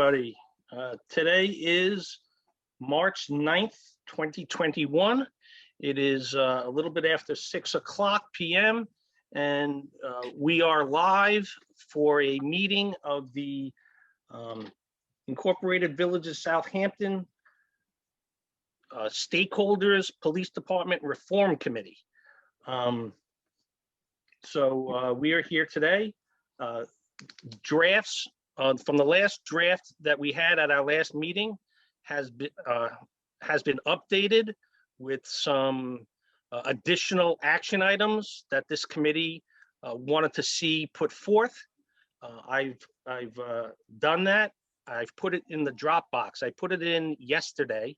everybody. Today is March 9th, 2021. It is a little bit after 6:00 p.m. and we are live for a meeting of the Incorporated Villages Southampton Stakeholders Police Department Reform Committee. So we are here today. Drafts from the last draft that we had at our last meeting has been updated with some additional action items that this committee wanted to see put forth. I've done that. I've put it in the Dropbox. I put it in yesterday.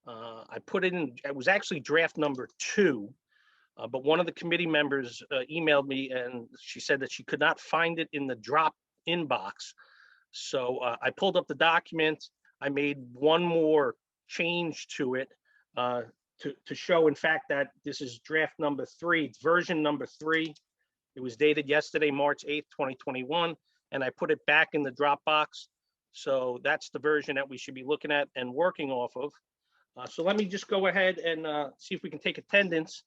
I put it in, it was actually draft number 2. But one of the committee members emailed me and she said that she could not find it in the drop inbox. So I pulled up the document. I made one more change to it to show, in fact, that this is draft number 3. It's version number 3. It was dated yesterday, March 8th, 2021, and I put it back in the Dropbox. So that's the version that we should be looking at and working off of. So let me just go ahead and see if we can take attendance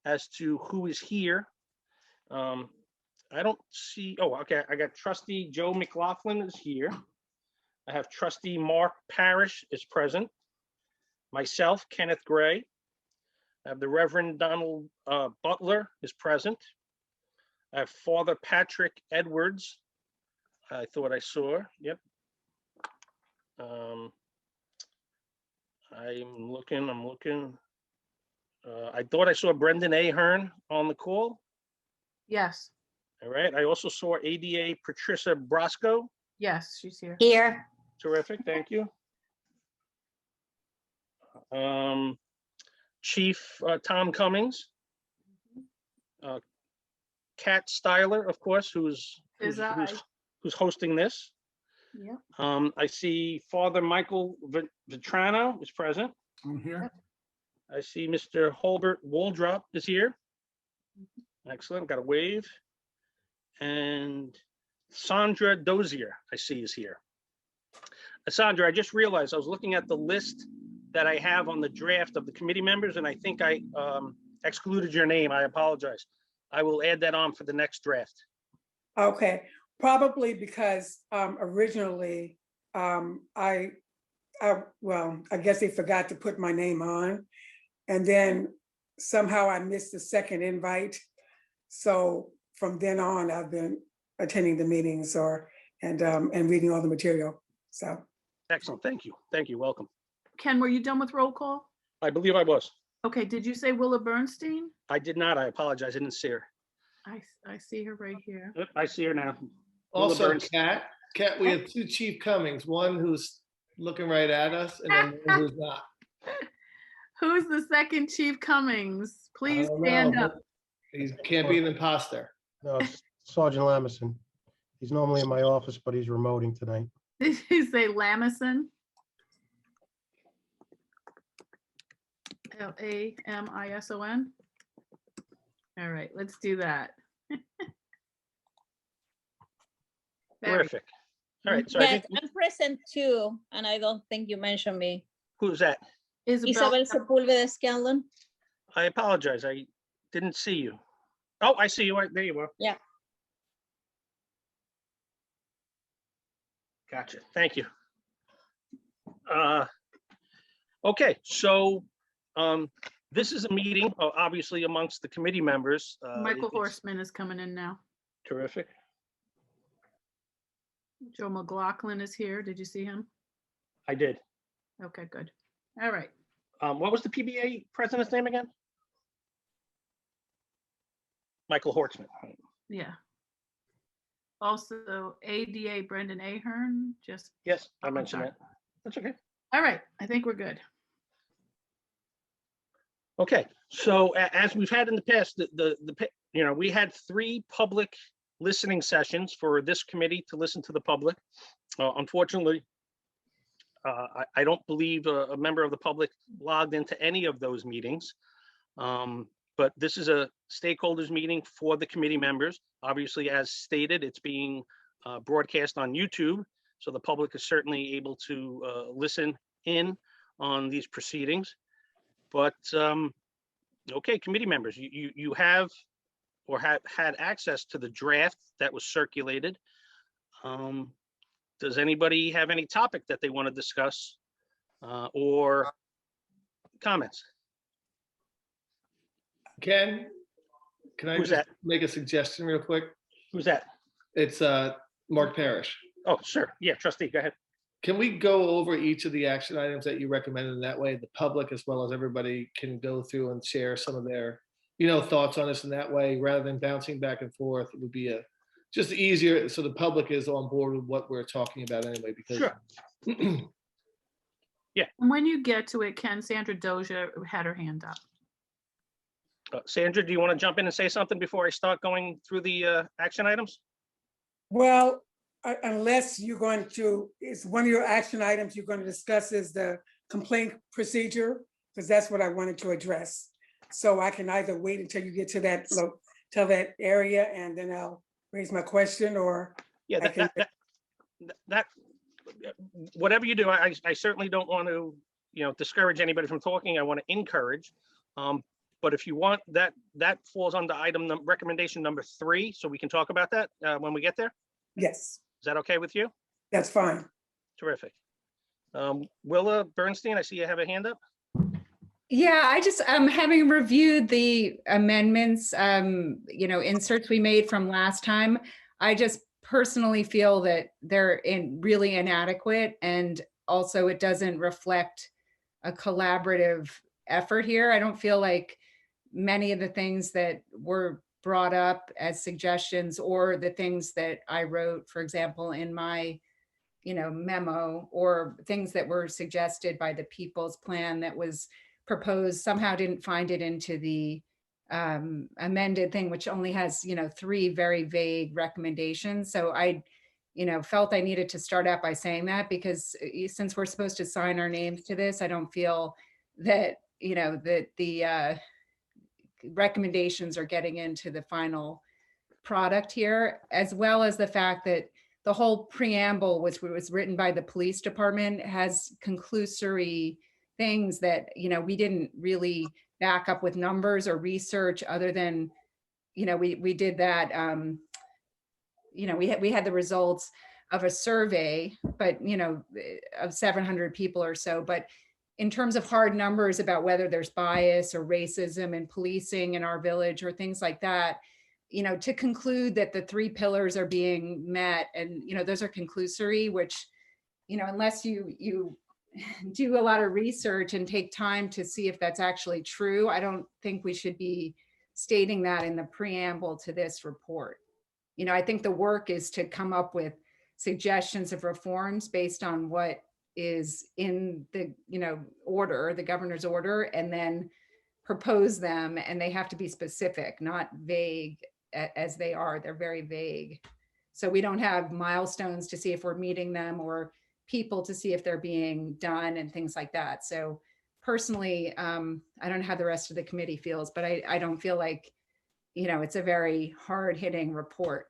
as to who is here. I don't see, oh, okay, I got Trustee Joe McLaughlin is here. I have Trustee Mark Parrish is present. Myself, Kenneth Gray. I have the Reverend Donald Butler is present. I have Father Patrick Edwards. I thought I saw, yep. I'm looking. I thought I saw Brendan Ahern on the call. Yes. All right. I also saw ADA Patricia Brosco. Yes, she's here. Here. Terrific. Thank you. Chief Tom Cummings. Kat Styler, of course, who's hosting this. Yeah. I see Father Michael Vitrano is present. I'm here. Yep. I see Mr. Holbert Waldrop is here. Excellent, got a wave. And Sandra Dozier, I see, is here. Sandra, I just realized I was looking at the list that I have on the draft of the committee members, and I think I excluded your name. I apologize. I will add that on for the next draft. Okay, probably because originally I guess they forgot to put my name on. And then somehow I missed the second invite. So from then on, I've been attending the meetings and reading all the material. So excellent. Thank you. Thank you. Welcome. Ken, were you done with roll call? I believe I was. Okay, did you say Willa Bernstein? I did not. I apologize. I didn't see her. I see her right here. Yep, I see her now. Also, Kat, we have 2 Chief Cummings, one who's looking right at us and then one who's not. Who's the second Chief Cummings? Please stand up. He can't be an imposter. No, it's Sergeant Lamison. He's normally in my office, but he's remoting tonight. Did you say Lamison? Lamison? All right, let's do that. Terrific. All right. So Yes, I'm present too, and I don't think you mentioned me. who's that? Isabel Sepúlveda Scanlon. I apologize. I didn't see you. Oh, I see you. There you are. Yeah. Gotcha. Thank you. Okay, so this is a meeting, obviously, amongst the committee members. Michael Horstman is coming in now. Terrific. Joe McLaughlin is here. Did you see him? I did. Okay, good. All right. What was the PBA president's name again? Michael Horstman. Yeah. Also, ADA Brendan Ahern, just. Yes, I mentioned that. That's okay. All right, I think we're good. Okay, so as we've had in the past, we had 3 public listening sessions for this committee to listen to the public. Unfortunately, I don't believe a member of the public logged into any of those meetings. But this is a stakeholders meeting for the committee members. Obviously, as stated, it's being broadcast on YouTube. So the public is certainly able to listen in on these proceedings. But okay, committee members, you have or had access to the draft that was circulated. Does anybody have any topic that they want to discuss or comments? Ken, can I Who's just that? make a suggestion real quick? Who's that? It's Mark Parrish. Oh, sure. Yeah, trustee, go ahead. Can we go over each of the action items that you recommended? And that way the public as well as everybody can go through and share some of their, thoughts on this. And that way, rather than bouncing back and forth, it would be just easier so the public is on board with what we're talking about anyway, because Sure. And when you get to it, Ken, Sandra Doja had her hand up. Sandra, do you want to jump in and say something before I start going through the action items? Well, unless you're going to, it's one of your action items you're going to discuss is the complaint procedure, because that's what I wanted to address. So I can either wait until you get to that area and then I'll raise my question, or Yeah, that whatever you do, I certainly don't want to, discourage anybody from talking. I want to encourage. But if you want that falls under recommendation number 3, so we can talk about that when we get there. yes, Is that okay with you? that's fine. Terrific. Willa Bernstein, I see you have a hand up. Yeah, I just, having reviewed the amendments, inserts we made from last time, I just personally feel that they're really inadequate. And also it doesn't reflect a collaborative effort here. I don't feel like many of the things that were brought up as suggestions or the things that I wrote, for example, in my, memo, or things that were suggested by the People's Plan that was proposed, somehow didn't find it into the amended thing, which only has, 3 very vague recommendations. So I, felt I needed to start out by saying that, because since we're supposed to sign our names to this, I don't feel that, that the recommendations are getting into the final product here, as well as the fact that the whole preamble, which was written by the police department, has conclusory things that, we didn't really back up with numbers or research, other than, we did that, we had the results of a survey, but, of 700 people or so. But in terms of hard numbers about whether there's bias or racism in policing in our village or things like that, to conclude that the 3 pillars are being met, and, those are conclusory, which, unless you do a lot of research and take time to see if that's actually true, I don't think we should be stating that in the preamble to this report. I think the work is to come up with suggestions of reforms based on what is in the, order, the governor's order, and then propose them. And they have to be specific, not vague as they are. They're very vague. So we don't have milestones to see if we're meeting them, or people to see if they're being done, and things like that. So personally, I don't know how the rest of the committee feels, but I don't feel like, it's a very hard-hitting report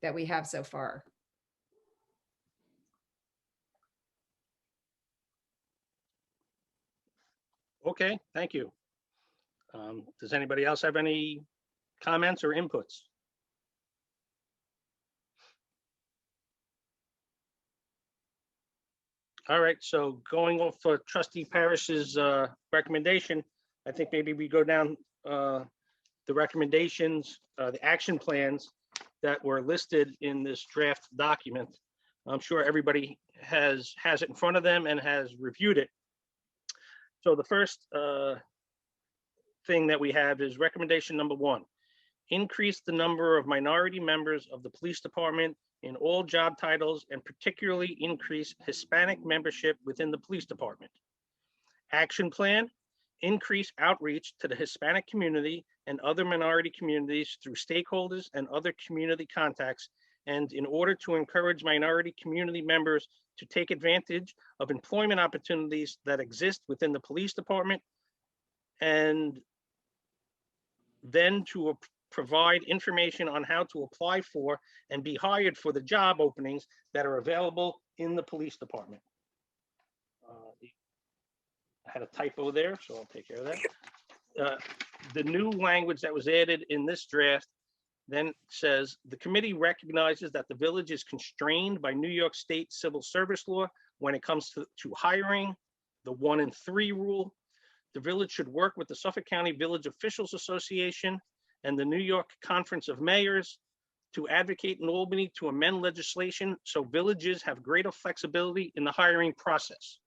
that we have so far. Okay, thank you. Does anybody else have any comments or inputs? All right, so going off for trustee Parrish's recommendation, I think maybe we go down the recommendations, the action plans that were listed in this draft document. I'm sure everybody has it in front of them and has reviewed it. So the first thing that we have is recommendation number 1. Increase the number of minority members of the police department in all job titles, and particularly increase Hispanic membership within the police department. Action plan, increase outreach to the Hispanic community and other minority communities through stakeholders and other community contacts. And in order to encourage minority community members to take advantage of employment opportunities that exist within the police department, and then to provide information on how to apply for and be hired for the job openings that are available in the police department. I had a typo there, so I'll take care of that. The new language that was added in this draft then says, the committee recognizes that the village is constrained by New York State civil service law when it comes to hiring, the 1 in 3 rule. The village should work with the Suffolk County Village Officials Association and the New York Conference of Mayors to advocate in Albany to amend legislation so villages have greater flexibility in the hiring process.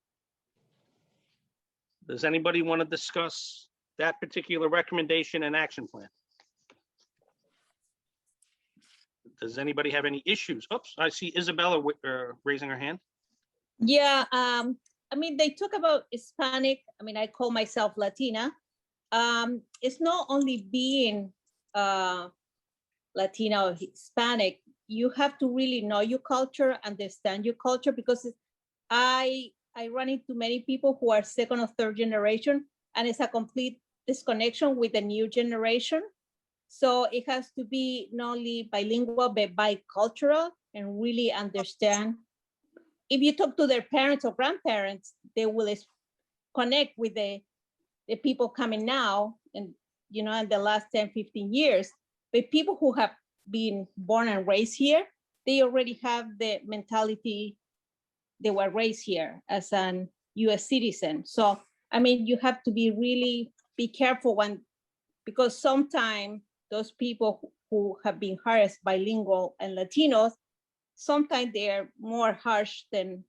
Does anybody want to discuss that particular recommendation and action plan? Does anybody have any issues? Oops, I see Isabella raising her hand. Yeah, I mean, they talk about Hispanic. I mean, I call myself Latina. It's not only being Latina or Hispanic. You have to really know your culture, understand your culture, because I run into many people who are 2nd or 3rd generation, and it's a complete disconnection with the new generation. So it has to be not only bilingual, but bicultural, and really understand. If you talk to their parents or grandparents, they will connect with the people coming now and, you know, in the last 10, 15 years. But people who have been born and raised here, they already have the mentality they were raised here as an US citizen. So, I mean, you have to be careful because sometimes those people who have been hired as bilingual and Latinos, sometimes they're more harsh than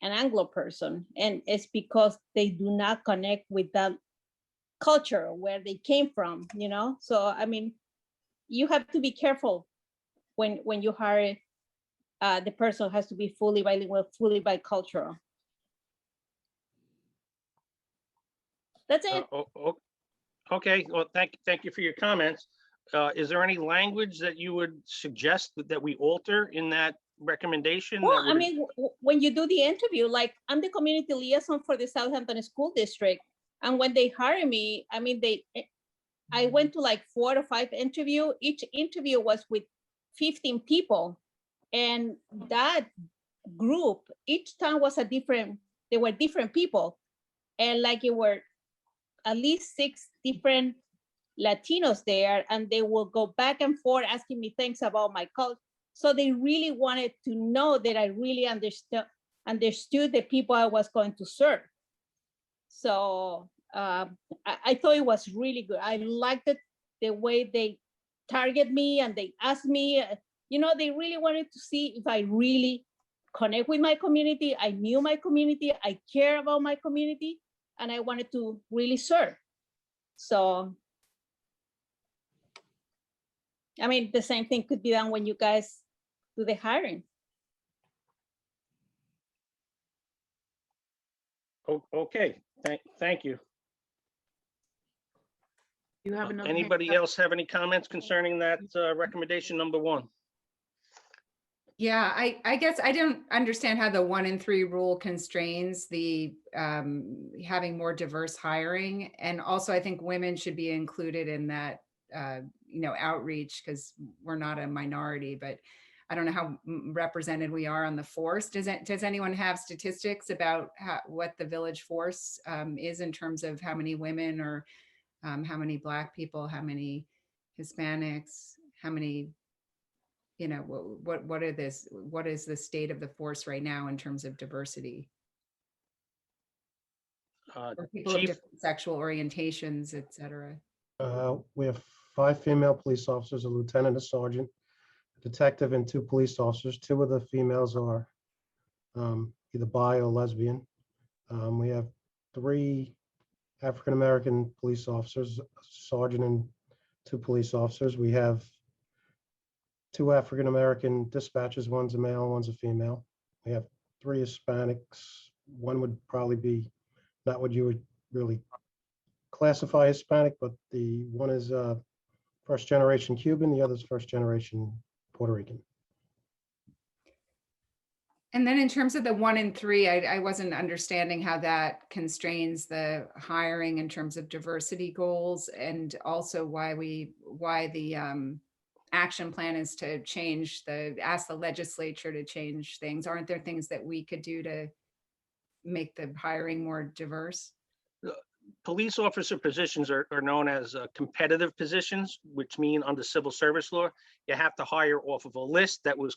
an Anglo person. And it's because they do not connect with that culture where they came from, you know? So, I mean, you have to be careful when you hire the person has to be fully bilingual, fully bicultural. That's it. Okay, well, thank you for your comments. Is there any language that you would suggest that we alter in that recommendation? Well, I mean, when you do the interview, like I'm the community liaison for the Southampton School District. And when they hire me, I mean, I went to like 4 or 5 interviews. Each interview was with 15 people. And that group, each time was they were different people. And like it were at least 6 different Latinos there, and they will go back and forth asking me things about my culture. So they really wanted to know that I really understood the people I was going to serve. So I thought it was really good. I liked it, the way they target me and they asked me, you know, they really wanted to see if I really connect with my community. I knew my community, I care about my community, and I wanted to really serve. So, I mean, the same thing could be done when you guys do the hiring. Okay, thank you. You have another. Anybody else have any comments concerning that recommendation number 1? Yeah, I guess I don't understand how the 1 in 3 rule constrains the having more diverse hiring. And also I think women should be included in that, you know, outreach, because we're not a minority, but I don't know how represented we are on the force. Does anyone have statistics about what the village force is in terms of how many women or how many Black people, how many Hispanics, how many, you know, what is the state of the force right now in terms of diversity? Or people of Chief, different sexual orientations, et cetera. We have 5 female police officers, a lieutenant, a sergeant, a detective, and 2 police officers. 2 of the females are either bi or lesbian. We have 3 African-American police officers, a sergeant and 2 police officers. We have 2 African-American dispatchers, one's a male, one's a female. We have 3 Hispanics. One would probably be not what you would really classify Hispanic, but the one is 1st generation Cuban, the other's 1st generation Puerto Rican. And then in terms of the 1 and 3, I wasn't understanding how that constrains the hiring in terms of diversity goals, and also why the action plan is to ask the legislature to change things. Aren't there things that we could do to make the hiring more diverse? Police officer positions are known as competitive positions, which mean under civil service law, you have to hire off of a list that was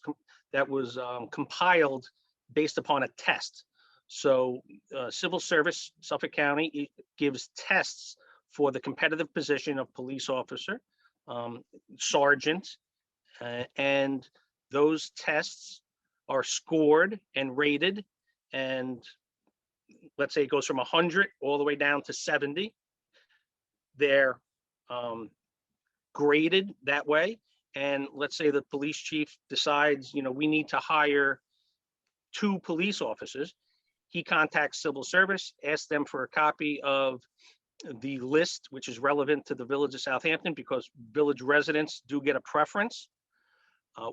compiled based upon a test. So civil service, Suffolk County gives tests for the competitive position of police officer, sergeant, and those tests are scored and rated, and let's say it goes from 100 all the way down to 70. They're graded that way. And let's say the police chief decides, we need to hire 2 police officers. He contacts civil service, asks them for a copy of the list, which is relevant to the village of Southampton because village residents do get a preference.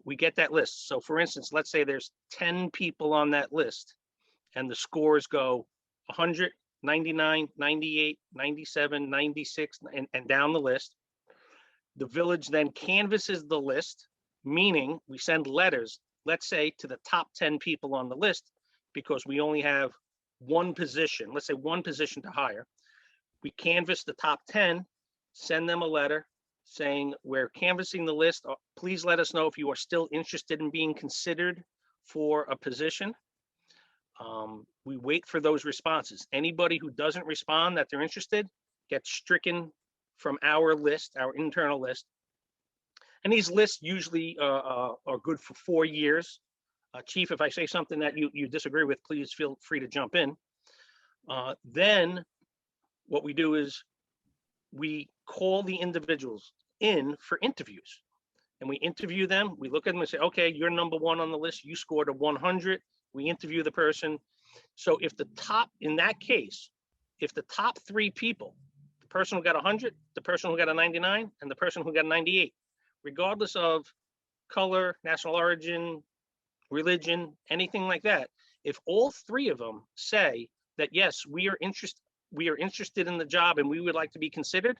We get that list. So for instance, let's say there's 10 people on that list and the scores go 100, 99, 98, 97, 96, and down the list. The village then canvasses the list, meaning we send letters, let's say to the top 10 people on the list, because we only have one position, let's say one position to hire. We canvass the top 10, send them a letter saying, we're canvassing the list. Please let us know if you are still interested in being considered for a position. We wait for those responses. Anybody who doesn't respond that they're interested gets stricken from our list, our internal list. And these lists usually are good for 4 years. Chief, if I say something that you disagree with, please feel free to jump in. Then what we do is we call the individuals in for interviews. And we interview them. We look at them and say, okay, you're number 1 on the list. You scored a 100. We interview the person. So if in that case, if the top 3 people, the person who got 100, the person who got a 99, and the person who got a 98, regardless of color, national origin, religion, anything like that, if all 3 of them say that, yes, we are interested in the job and we would like to be considered,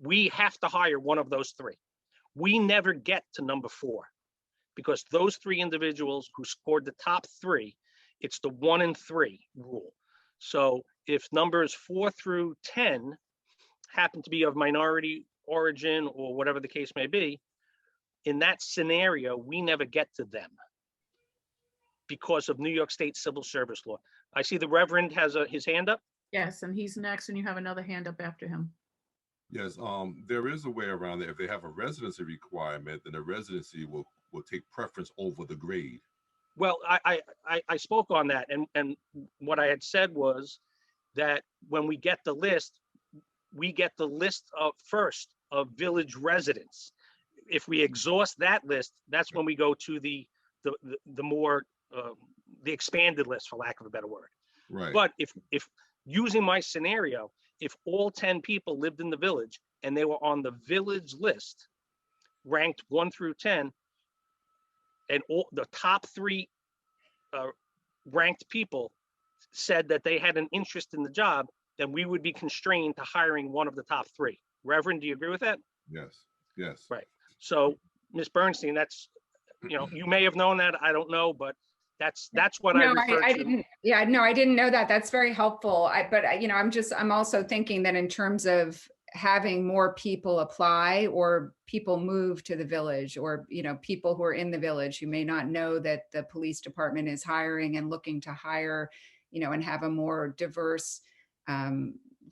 we have to hire one of those 3. We never get to number 4 because those 3 individuals who scored the top 3, it's the 1 and 3 rule. So if numbers 4 through 10 happen to be of minority origin or whatever the case may be, in that scenario, we never get to them because of New York State civil service law. I see the Reverend has his hand up. Yes, and he's next, and you have another hand up after him. Yes, there is a way around it. If they have a residency requirement, then the residency will take preference over the grade. Well, I spoke on that, and what I had said was that when we get the list, we get the list of first of village residents. If we exhaust that list, that's when we go to the more the expanded list, for lack of a better word. Right. But if using my scenario, if all 10 people lived in the village and they were on the village list, ranked 1 through 10, and all the top 3 ranked people said that they had an interest in the job, then we would be constrained to hiring one of the top 3. Reverend, do you agree with that? Yes. Yes. Right. So, Ms. Bernstein, that's, you may have known that, I don't know, but that's what I refer to. Didn't. Yeah, no, I didn't know that. That's very helpful. I'm also thinking that in terms of having more people apply or people move to the village, or, people who are in the village who may not know that the police department is hiring and looking to hire, and have a more diverse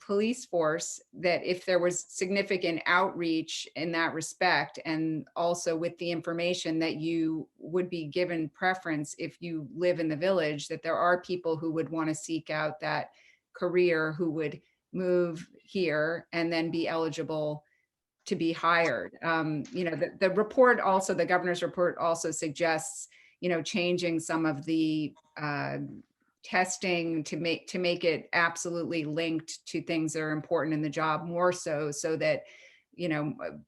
police force, that if there was significant outreach in that respect, and also with the information that you would be given preference if you live in the village, that there are people who would want to seek out that career, who would move here and then be eligible to be hired. The report also, the governor's report also suggests, changing some of the testing to make it absolutely linked to things that are important in the job, more so that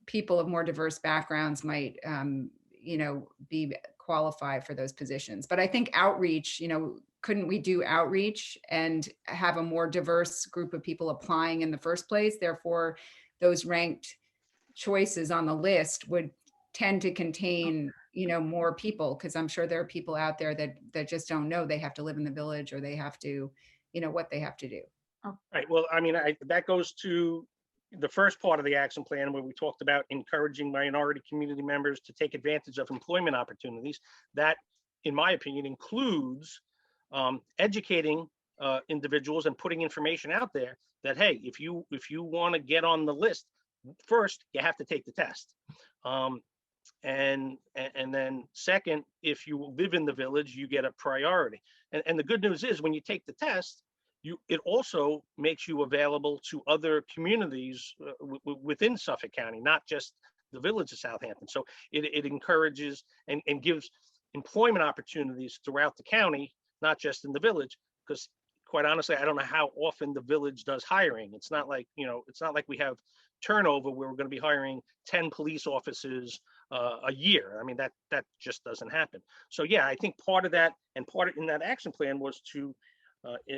people of more diverse backgrounds might be qualify for those positions. But I think outreach, couldn't we do outreach and have a more diverse group of people applying in the first place? Therefore, those ranked choices on the list would tend to contain, more people, because I'm sure there are people out there that just don't know they have to live in the village, or they have to, what they have to do. Right. Well, I mean, that goes to the first part of the action plan where we talked about encouraging minority community members to take advantage of employment opportunities. That, in my opinion, includes educating individuals and putting information out there that, hey, if you want to get on the list, first you have to take the test. And then second, if you live in the village, you get a priority. And the good news is when you take the test, it also makes you available to other communities within Suffolk County, not just the village of Southampton. So it encourages and gives employment opportunities throughout the county, not just in the village, because quite honestly, I don't know how often the village does hiring. It's not like, it's not like we have turnover where we're going to be hiring 10 police officers a year. I mean, that just doesn't happen. So yeah, I think part of that and part in that action plan was to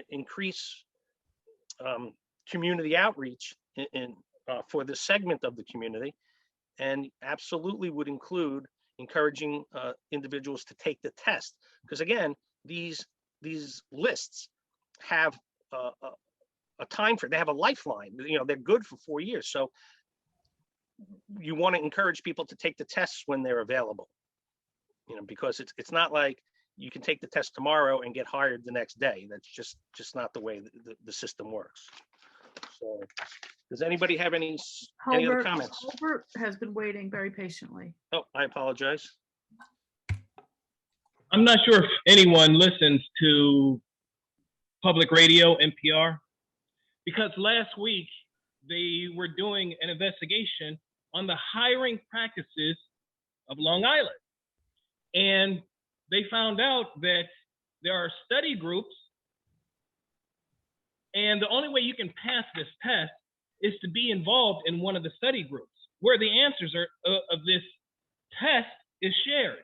increase community outreach for this segment of the community, and absolutely would include encouraging individuals to take the test. Because again, these lists have a time frame, they have a lifeline, they're good for 4 years. So you want to encourage people to take the tests when they're available, because it's not like you can take the test tomorrow and get hired the next day. That's just not the way the system works. So does anybody have any other comments? Holbert has been waiting very patiently. Oh, I apologize. I'm not sure if anyone listens to public radio, NPR, because last week they were doing an investigation on the hiring practices of Long Island. And they found out that there are study groups, and the only way you can pass this test is to be involved in one of the study groups where the answers of this test is shared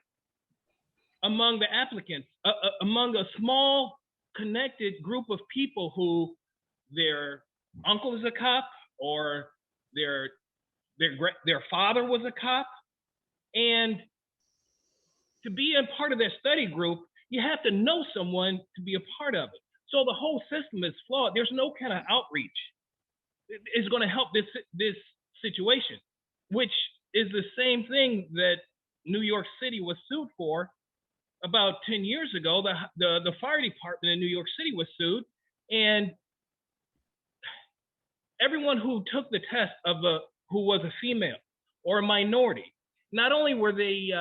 among the applicants, among a small connected group of people who their uncle is a cop, or their father was a cop. And to be a part of that study group, you have to know someone to be a part of it. So the whole system is flawed. There's no kind of outreach is going to help this situation, which is the same thing that New York City was sued for about 10 years ago. The fire department in New York City was sued, and everyone who took the test who was a female or a minority, not only were they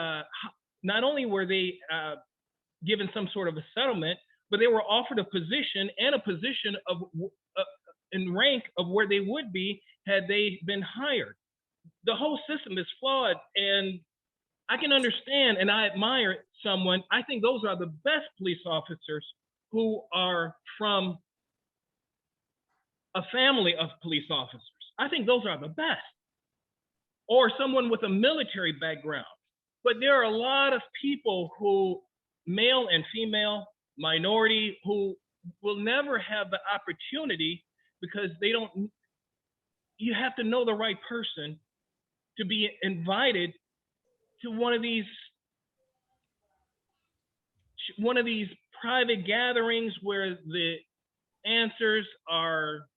given some sort of a settlement, but they were offered a position and a position of in rank of where they would be had they been hired. The whole system is flawed, and I can understand and I admire someone. I think those are the best police officers who are from a family of police officers. I think those are the best. Or someone with a military background. But there are a lot of people who, male and female, minority, who will never have the opportunity because you have to know the right person to be invited to one of these private gatherings where the answers are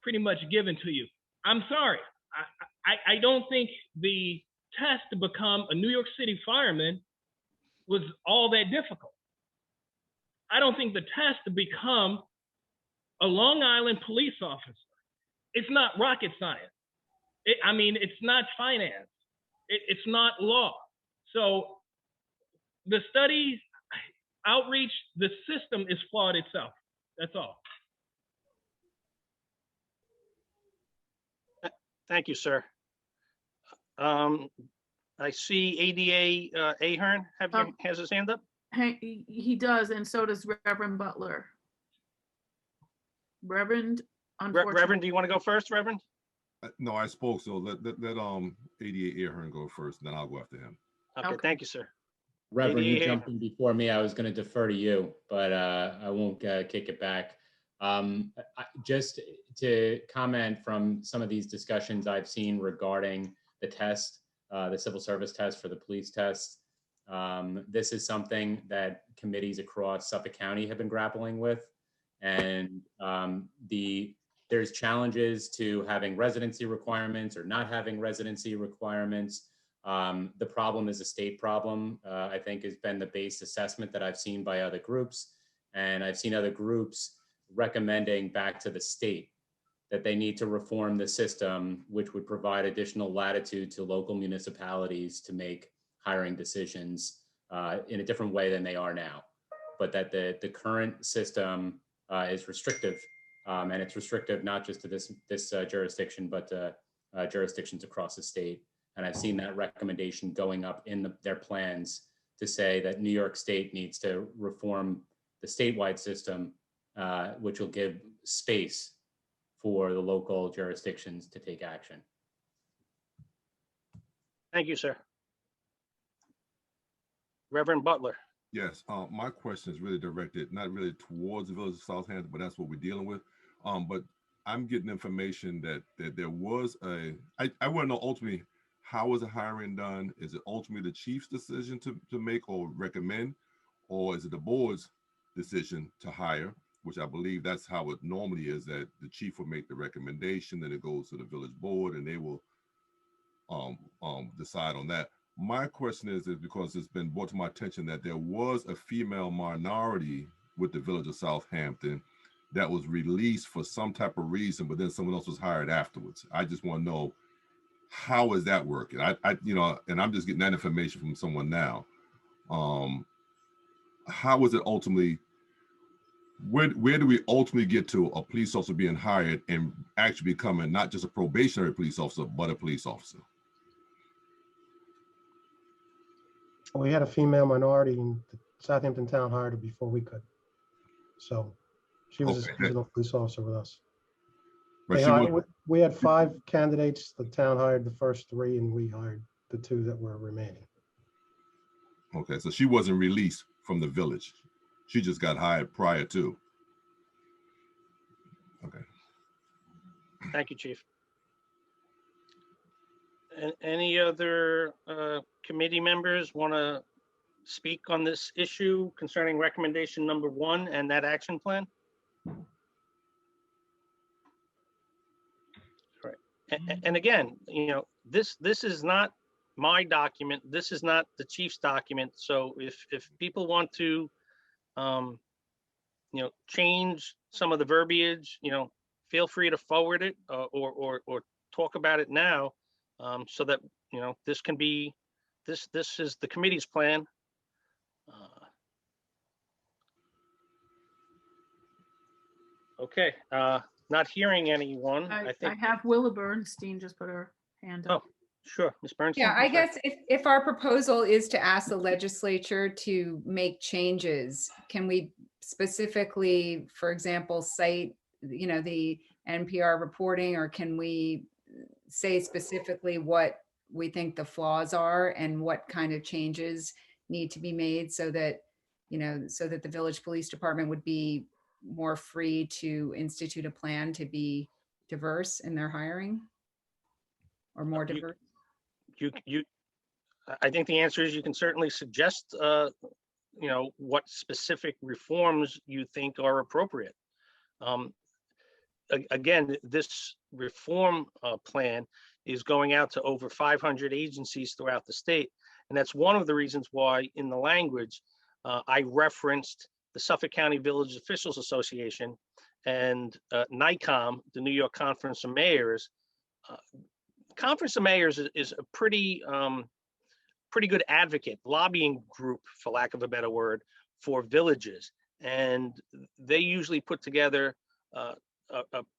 pretty much given to you. I'm sorry. I don't think the test to become a New York City fireman was all that difficult. I don't think the test to become a Long Island police officer, it's not rocket science. It's not finance. It's not law. So the studies, outreach, the system is flawed itself. That's all. Thank you, sir. I see ADA Ahern has his hand up. He does, and so does Reverend Butler. Reverend, unfortunately. Reverend, do you want to go first, Reverend? No, I spoke, so let ADA Ahern go first, and then I'll go after him. Okay, Okay. thank you, sir. Reverend, you ADA. jumped in before me. I was going to defer to you, but I won't kick it back. Just to comment from some of these discussions I've seen regarding the test, the civil service test for the police test. This is something that committees across Suffolk County have been grappling with. And there's challenges to having residency requirements or not having residency requirements. The problem is a state problem, I think has been the base assessment that I've seen by other groups. And I've seen other groups recommending back to the state that they need to reform the system, which would provide additional latitude to local municipalities to make hiring decisions in a different way than they are now. But that the current system is restrictive, and it's restrictive not just to this jurisdiction, but to jurisdictions across the state. And I've seen that recommendation going up in their plans to say that New York State needs to reform the statewide system, which will give space for the local jurisdictions to take action. Thank you, sir. Reverend Butler. Yes, my question is really directed, not really towards the village of Southampton, but that's what we're dealing with. But I'm getting information that there was I want to know ultimately, how is the hiring done? Is it ultimately the chief's decision to make or recommend, or is it the board's decision to hire, which I believe that's how it normally is, that the chief will make the recommendation, then it goes to the village board and they will decide on that. My question is because it's been brought to my attention that there was a female minority with the village of Southampton that was released for some type of reason, but then someone else was hired afterwards. I just want to know, how is that working? And I'm just getting that information from someone now. How is it ultimately, where do we ultimately get to a police officer being hired and actually becoming not just a probationary police officer, but a police officer? We had a female minority in the Southampton town hired her before we could. So she was a seasonal police officer with us. We had 5 candidates. The town hired the first 3 and we hired the 2 that were remaining. Okay, so she wasn't released from the village. She just got hired prior to. Okay. Thank you, Chief. And any other committee members want to speak on this issue concerning recommendation number 1 and that action plan? All right. And again, this is not my document. This is not the chief's document. So if people want to, change some of the verbiage, feel free to forward it or talk about it now, so that this can be this is the committee's plan. Okay, not hearing anyone. I I have Willa Bernstein just put her hand up. Oh, sure, Ms. Bernstein. Yeah, I guess if our proposal is to ask the legislature to make changes, can we specifically, for example, cite, the NPR reporting, or can we say specifically what we think the flaws are and what kind of changes need to be made so that, so that the village police department would be more free to institute a plan to be diverse in their hiring, or more diverse? I think the answer is you can certainly suggest, what specific reforms you think are appropriate. Again, this reform plan is going out to over 500 agencies throughout the state. And that's one of the reasons why in the language, I referenced the Suffolk County Village Officials Association and NICOM, the New York Conference of Mayors. Conference of Mayors is a pretty good advocate, lobbying group, for lack of a better word, for villages. And they usually put together a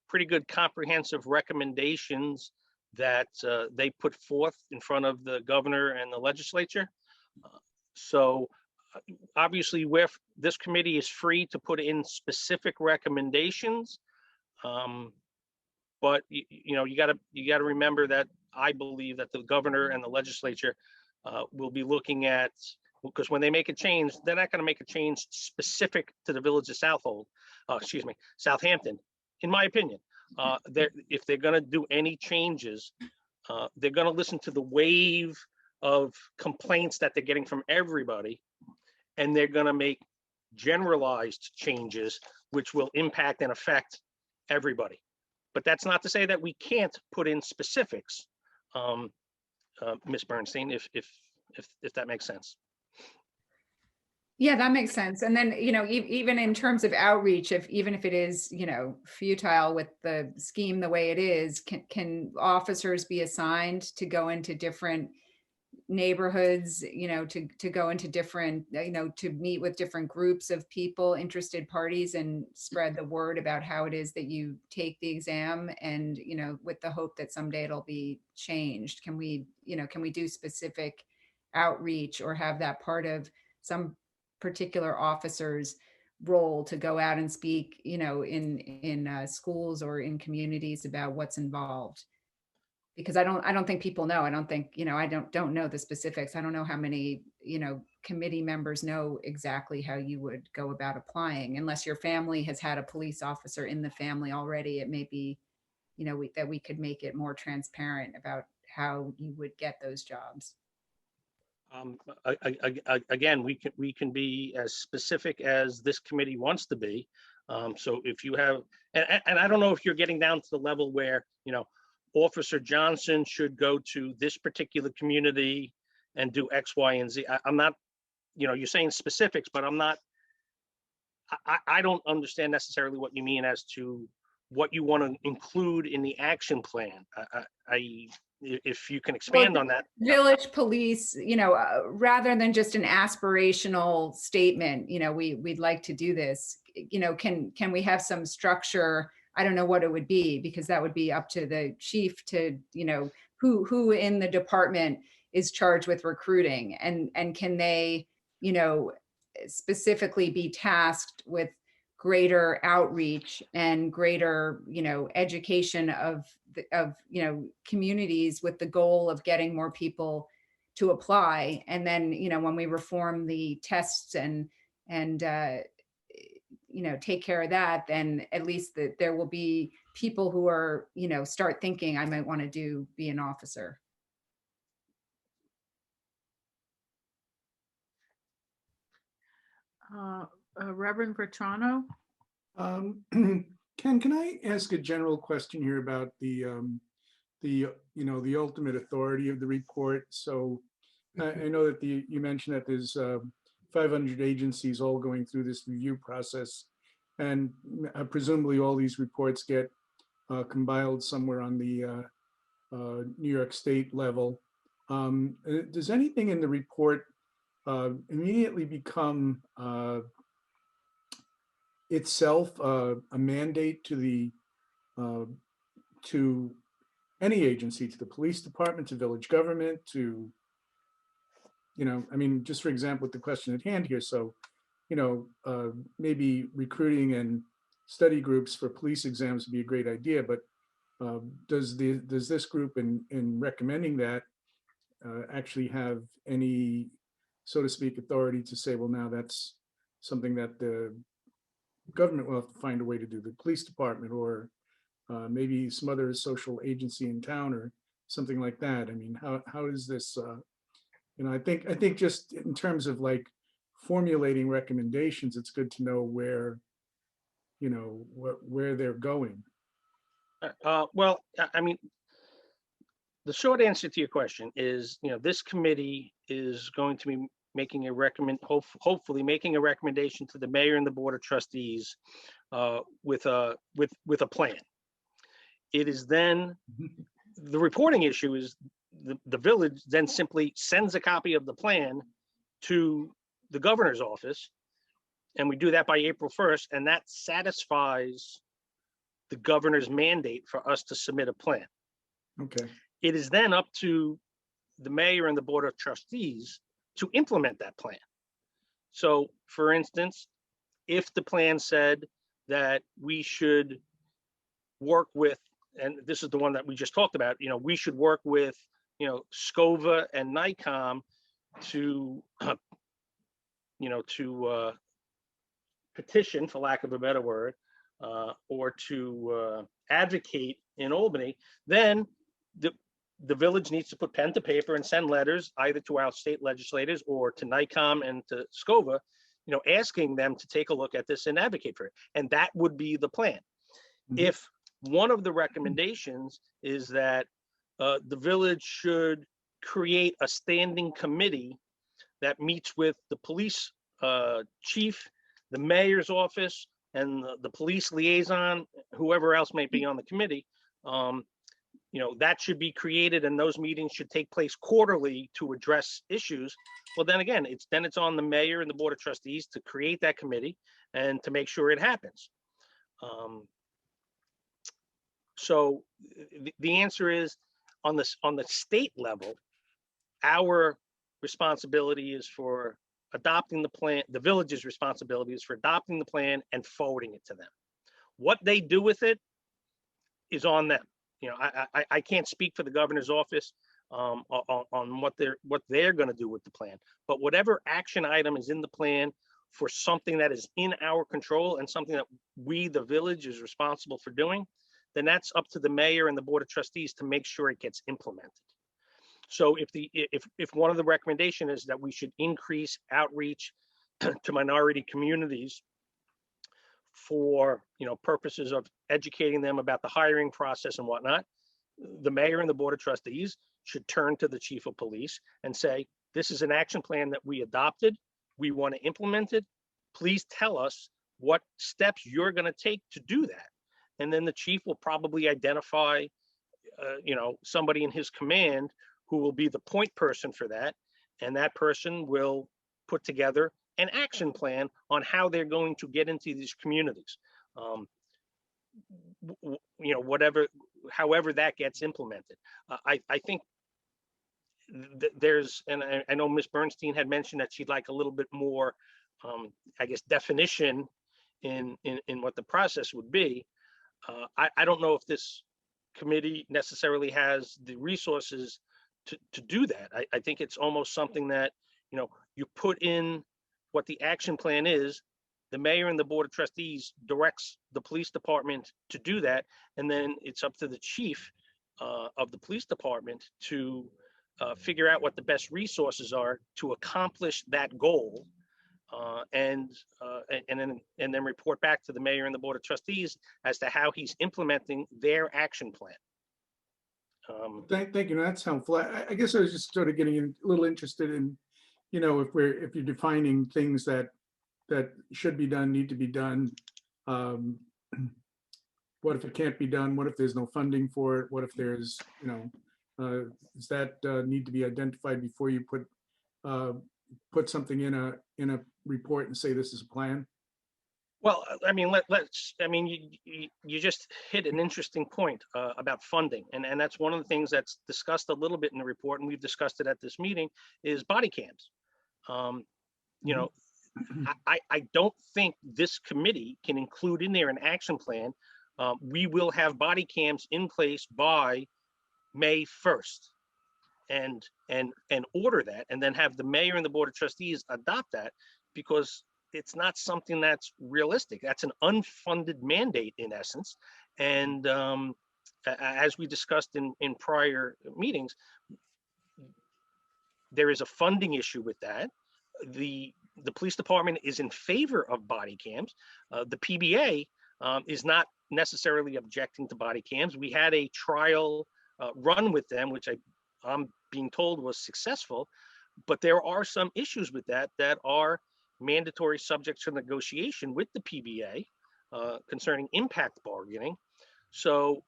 pretty good comprehensive recommendations that they put forth in front of the governor and the legislature. So obviously, this committee is free to put in specific recommendations, but you got to remember that I believe that the governor and the legislature will be looking at because when they make a change, they're not going to make a change specific to the village of Southampton, in my opinion. If they're going to do any changes, they're going to listen to the wave of complaints that they're getting from everybody, and they're going to make generalized changes which will impact and affect everybody. But that's not to say that we can't put in specifics, Ms. Bernstein, if that makes sense. Yeah, that makes sense. And then, even in terms of outreach, even if it is, futile with the scheme the way it is, can officers be assigned to go into different neighborhoods, to go into different, to meet with different groups of people, interested parties, and spread the word about how it is that you take the exam, and, with the hope that someday it'll be changed? Can we do specific outreach, or have that part of some particular officer's role to go out and speak, in schools or in communities about what's involved? Because I don't think people know. I don't think, I don't know the specifics. I don't know how many, committee members know exactly how you would go about applying, unless your family has had a police officer in the family already. It may be, that we could make it more transparent about how you would get those jobs. Again, we can be as specific as this committee wants to be. So if you have, and I don't know if you're getting down to the level where, Officer Johnson should go to this particular community and do X, Y, and Z. I'm not, you're saying specifics, but I'm not, I don't understand necessarily what you mean as to what you want to include in the action plan. If you can expand on that. Village police, rather than just an aspirational statement, we'd like to do this, can we have some structure? I don't know what it would be, because that would be up to the chief to, who in the department is charged with recruiting, and can they, specifically be tasked with greater outreach and greater, education of communities, with the goal of getting more people to apply. And then, when we reform the tests and take care of that, then at least that there will be people who are, start thinking, I might want to be an officer. Reverend Vetrano? Ken, can I ask a general question here about the ultimate authority of the report? So I know that you mentioned that there's 500 agencies all going through this review process, and presumably all these reports get compiled somewhere on the New York State level. Does anything in the report immediately become itself a mandate to to any agency, to the police department, to village government, to, I mean, just for example, with the question at hand here, so, maybe recruiting and study groups for police exams would be a great idea, but does this group in recommending that actually have any, so to speak, authority to say, well, now that's something that the government will have to find a way to do, the police department, or maybe some other social agency in town or something like that? I mean, how is this, I think just in terms of like formulating recommendations, it's good to know where, where they're going. Well, I mean, the short answer to your question is, this committee is going to be making hopefully making a recommendation to the mayor and the board of trustees with a plan. It is then, the reporting issue is the village then simply sends a copy of the plan to the governor's office, and we do that by April 1st, and that satisfies the governor's mandate for us to submit a plan. Okay. It is then up to the mayor and the board of trustees to implement that plan. So, for instance, if the plan said that we should work with, and this is the one that we just talked about, we should work with, SCOVA and NICOM to to petition, for lack of a better word, or to advocate in Albany, then the village needs to put pen to paper and send letters either to our state legislators or to NICOM and to SCOVA, asking them to take a look at this and advocate for it. And that would be the plan. If one of the recommendations is that the village should create a standing committee that meets with the police chief, the mayor's office, and the police liaison, whoever else may be on the committee, that should be created, and those meetings should take place quarterly to address issues. Well, then again, it's on the mayor and the board of trustees to create that committee and to make sure it happens. So the answer is on the state level, our responsibility is for adopting the plan. The village's responsibility is for adopting the plan and forwarding it to them. What they do with it is on them. I can't speak for the governor's office on what they're going to do with the plan, but whatever action item is in the plan for something that is in our control and something that we, the village, is responsible for doing, then that's up to the mayor and the board of trustees to make sure it gets implemented. So if one of the recommendation is that we should increase outreach to minority communities for purposes of educating them about the hiring process and whatnot, the mayor and the board of trustees should turn to the chief of police and say, this is an action plan that we adopted. We want to implement it. Please tell us what steps you're going to take to do that. And then the chief will probably identify, somebody in his command who will be the point person for that. And that person will put together an action plan on how they're going to get into these communities. However that gets implemented. I think there's, and I know Ms. Bernstein had mentioned that she'd like a little bit more, definition in what the process would be. I don't know if this committee necessarily has the resources to do that. I think it's almost something that, you put in what the action plan is, the mayor and the board of trustees directs the police department to do that. And then it's up to the chief of the police department to figure out what the best resources are to accomplish that goal. And then report back to the mayor and the board of trustees as to how he's implementing their action plan. Thank you. That's helpful. I guess I was just sort of getting a little interested in, if you're defining things that should be done, need to be done. What if it can't be done? What if there's no funding for it? What if there's, does that need to be identified before you put something in a report and say this is a plan? Well, I mean, you just hit an interesting point about funding. And that's one of the things that's discussed a little bit in the report, and we've discussed it at this meeting, is body cams. I don't think this committee can include in there an action plan. We will have body cams in place by May 1st and order that, and then have the mayor and the board of trustees adopt that, because it's not something that's realistic. That's an unfunded mandate in essence. And as we discussed in prior meetings, there is a funding issue with that. The police department is in favor of body cams. The PBA is not necessarily objecting to body cams. We had a trial run with them, which I'm being told was successful, but there are some issues with that are mandatory subjects for negotiation with the PBA concerning impact bargaining. So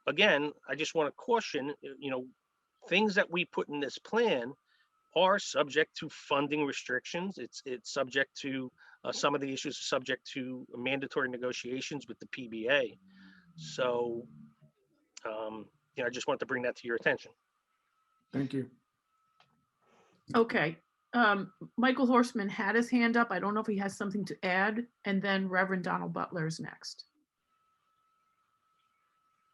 again, I just want to caution, things that we put in this plan are subject to funding restrictions. It's subject to some of the issues are subject to mandatory negotiations with the PBA. So, I just want to bring that to your attention. Thank you. Okay. Michael Horstman had his hand up. I don't know if he has something to add, and then Reverend Donald Butler is next.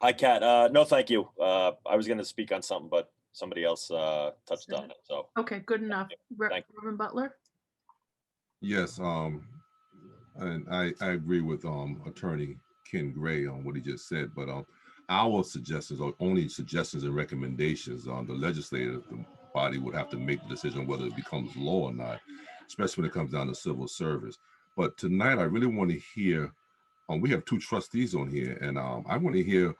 Hi, Kat. No, thank you. I was going to speak on something, but somebody else touched on it. So okay, good enough. Thank you. Reverend Butler. Yes, and I agree with Attorney Ken Gray on what he just said, but our suggestions are only suggestions and recommendations. The legislative body would have to make the decision whether it becomes law or not, especially when it comes down to civil service. But tonight, I really want to hear. We have two trustees on here, and I want to hear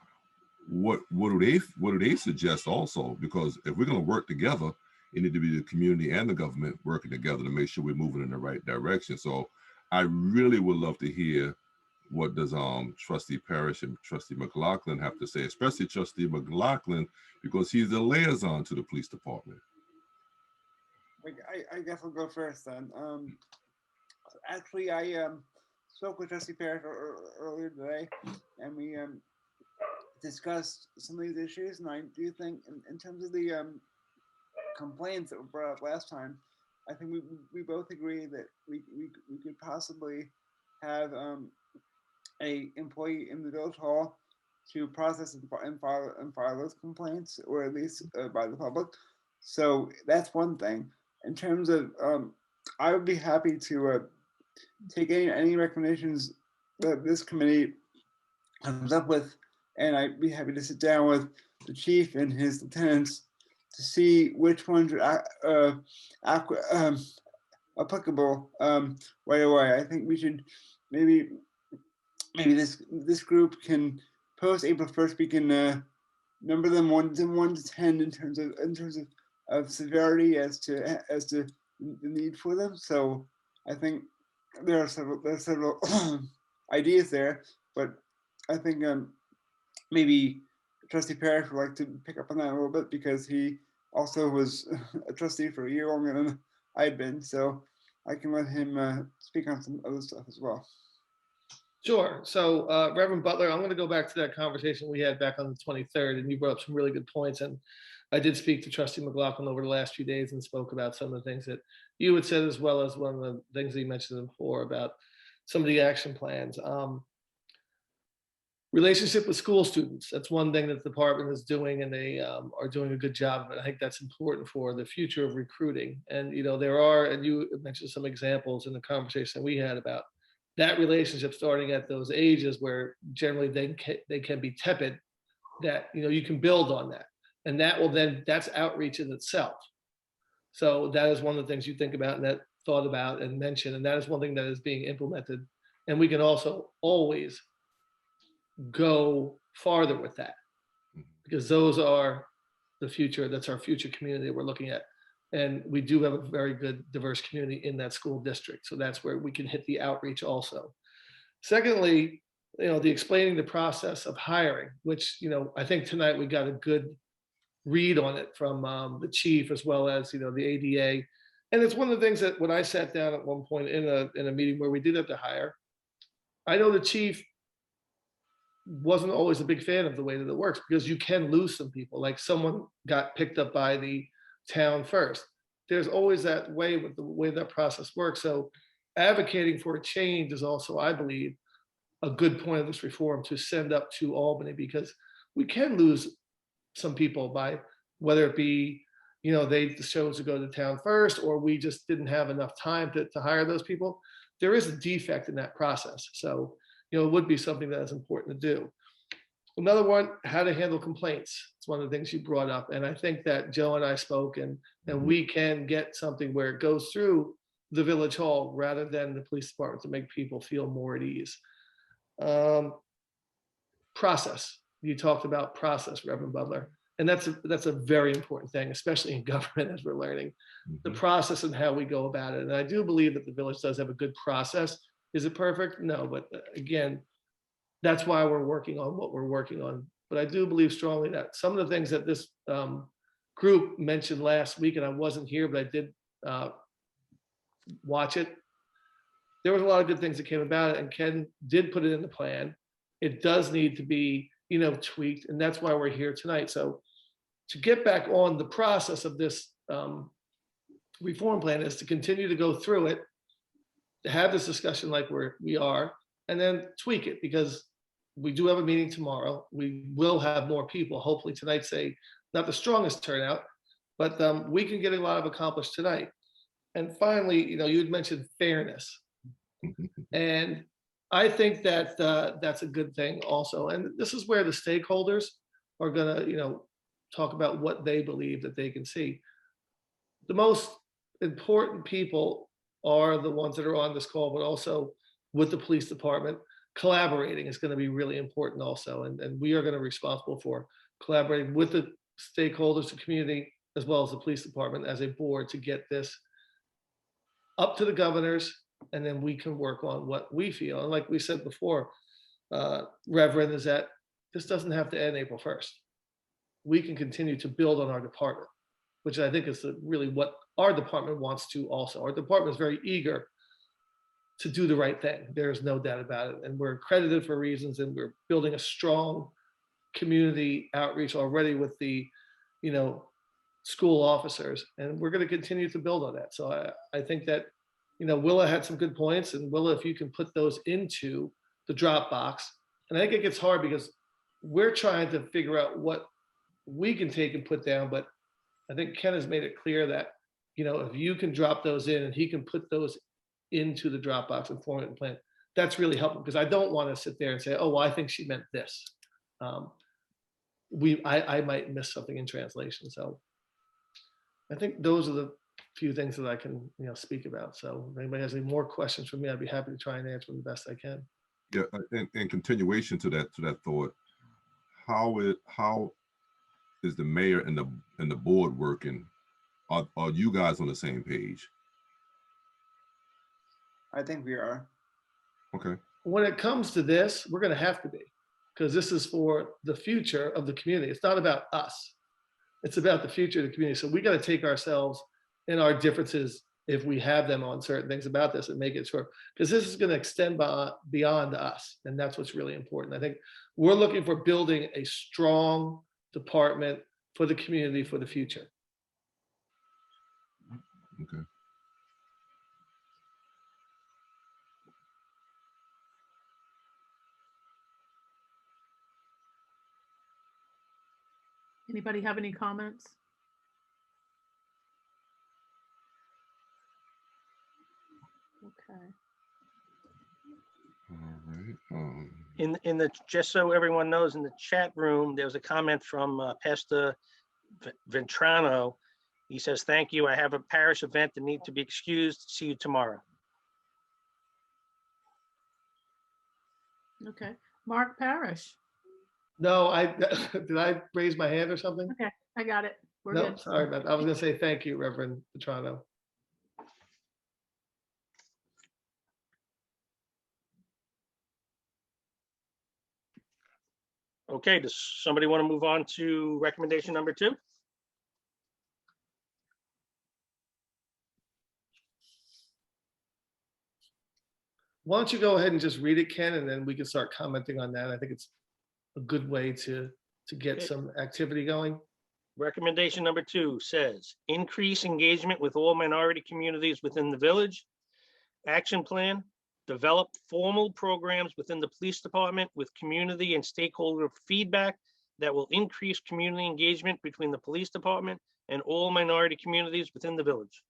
what do they suggest also, because if we're going to work together, it need to be the community and the government working together to make sure we're moving in the right direction. So I really would love to hear what does Trustee Parrish and Trustee McLaughlin have to say, especially Trustee McLaughlin, because he's the liaison to the police department. I guess I'll go first then. Actually, I spoke with Trustee Parrish earlier today, and we discussed some of these issues. And I do think, in terms of the complaints that were brought up last time, I think we both agree that we could possibly have a employee in the village hall to process and file those complaints, or at least by the public. So that's one thing. In terms of, I would be happy to take any recommendations that this committee comes up with, and I'd be happy to sit down with the chief and his lieutenants to see which ones are applicable right away. I think we should maybe this group can post April 1st. We can number them 1 to 10 in terms of severity as to the need for them. So I think there are several ideas there, but I think maybe Trustee Parrish would like to pick up on that a little bit, because he also was a trustee for a year longer than I've been. So I can let him speak on some other stuff as well. Sure. So Reverend Butler, I'm going to go back to that conversation we had back on the 23rd, and you brought up some really good points. And I did speak to Trustee McLaughlin over the last few days and spoke about some of the things that you had said, as well as one of the things that you mentioned before about some of the action plans. Relationship with school students, that's one thing that the department is doing, and they are doing a good job of it. I think that's important for the future of recruiting. And there are, and you mentioned some examples in the conversation we had about that relationship starting at those ages where generally they can be tepid, that you can build on that, and that will then, that's outreach in itself. So that is one of the things you think about and that thought about and mentioned, and that is one thing that is being implemented. And we can also always go farther with that, because those are the future. That's our future community that we're looking at. And we do have a very good diverse community in that school district. So that's where we can hit the outreach also. Secondly, the explaining the process of hiring, which, I think tonight we got a good read on it from the chief, as well as, the ADA. And it's one of the things that when I sat down at one point in a meeting where we did have to hire, I know the chief wasn't always a big fan of the way that it works, because you can lose some people. Like someone got picked up by the town first. There's always that way with the way that process works. So advocating for a change is also, I believe, a good point of this reform to send up to Albany, because we can lose some people by whether it be, they chose to go to town first, or we just didn't have enough time to hire those people. There is a defect in that process. So, it would be something that is important to do. Another one, how to handle complaints. It's one of the things you brought up. And I think that Joe and I spoke, and we can get something where it goes through the village hall rather than the police department to make people feel more at ease. Process. You talked about process, Reverend Butler. And that's a very important thing, especially in government, as we're learning. The process and how we go about it. And I do believe that the village does have a good process. Is it perfect? No, but again, that's why we're working on what we're working on. But I do believe strongly that some of the things that this group mentioned last week, and I wasn't here, but I did watch it. There was a lot of good things that came about it, and Ken did put it in the plan. It does need to be, tweaked, and that's why we're here tonight. So to get back on the process of this reform plan is to continue to go through it, to have this discussion like we are, and then tweak it, because we do have a meeting tomorrow. We will have more people. Hopefully tonight's not the strongest turnout, but we can get a lot of accomplished tonight. And finally, you had mentioned fairness. And I think that that's a good thing also. And this is where the stakeholders are gonna, talk about what they believe that they can see. The most important people are the ones that are on this call, but also with the police department. Collaborating is going to be really important also. And we are going to be responsible for collaborating with the stakeholders, the community, as well as the police department as a board to get this up to the governors, and then we can work on what we feel. And like we said before, Reverend, is that this doesn't have to end April 1st. We can continue to build on our department, which I think is really what our department wants to also. Our department is very eager to do the right thing. There's no doubt about it. And we're accredited for reasons, and we're building a strong community outreach already with the, school officers. And we're going to continue to build on that. So I think that, Willa had some good points, and Willa, if you can put those into the Dropbox. And I think it gets hard because we're trying to figure out what we can take and put down, but I think Ken has made it clear that, if you can drop those in and he can put those into the Dropbox and format and plan, that's really helpful, because I don't want to sit there and say, oh, well, I think she meant this. I might miss something in translation. So I think those are the few things that I can, speak about. So if anybody has any more questions for me, I'd be happy to try and answer them the best I can. Yeah, in continuation to that thought, how is the mayor and the board working? Are you guys on the same page? I think we are. Okay. When it comes to this, we're going to have to be, because this is for the future of the community. It's not about us. It's about the future of the community. So we got to take ourselves and our differences, if we have them on certain things about this, and make it sure, because this is going to extend beyond us. And that's what's really important. I think we're looking for building a strong department for the community for the future. Okay. Anybody have any comments? Okay. All right. In the, just so everyone knows, in the chat room, there was a comment from Pastor Ventrano. He says, thank you. I have a parish event that need to be excused. See you tomorrow. Okay. Mark Parrish. No, did I raise my hand or something? Okay, I got it. We're No, good. sorry about that. I was going to say thank you, Reverend Petrano. Okay, does somebody want to move on to recommendation number 2? Why don't you go ahead and just read it, Ken, and then we can start commenting on that. I think it's a good way to get Okay. some activity going. Recommendation number 2 says, increase engagement with all minority communities within the village. Action plan, develop formal programs within the police department with community and stakeholder feedback that will increase community engagement between the police department and all minority communities within the village.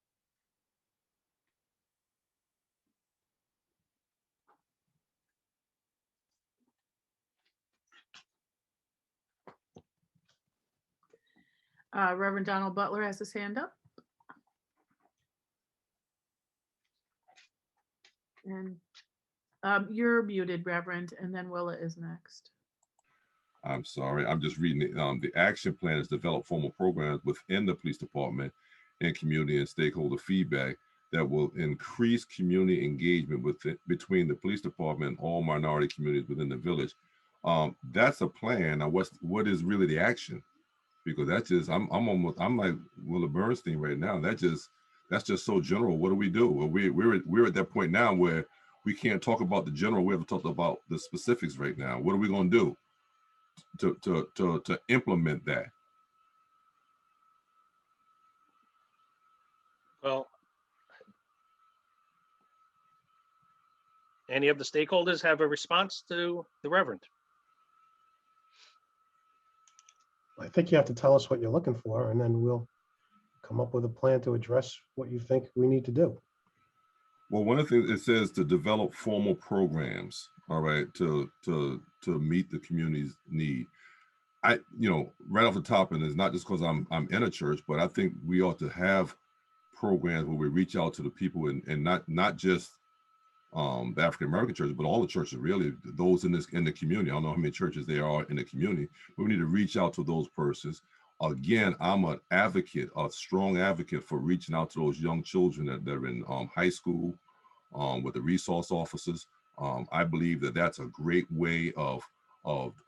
Reverend Donald Butler has his hand up. And you're muted, Reverend, and then Willa is next. I'm sorry, I'm just reading it. The action plan is develop formal programs within the police department and community and stakeholder feedback that will increase community engagement between the police department and all minority communities within the village. That's a plan. Now, what is really the action? Because that's just, I'm like Willa Bernstein right now. That's just so general. What do we do? Well, we're at that point now where we can't talk about the general. We haven't talked about the specifics right now. What are we going to do to implement that? Well, any of the stakeholders have a response to the Reverend? I think you have to tell us what you're looking for, and then we'll come up with a plan to address what you think we need to do. Well, one of the things it says to develop formal programs, all right, to meet the community's need. Right off the top, and it's not just because I'm in a church, but I think we ought to have programs where we reach out to the people and not just the African American churches, but all the churches, really, those in the community. I don't know how many churches there are in the community, but we need to reach out to those persons. Again, I'm an advocate, a strong advocate for reaching out to those young children that are in high school with the resource officers. I believe that that's a great way of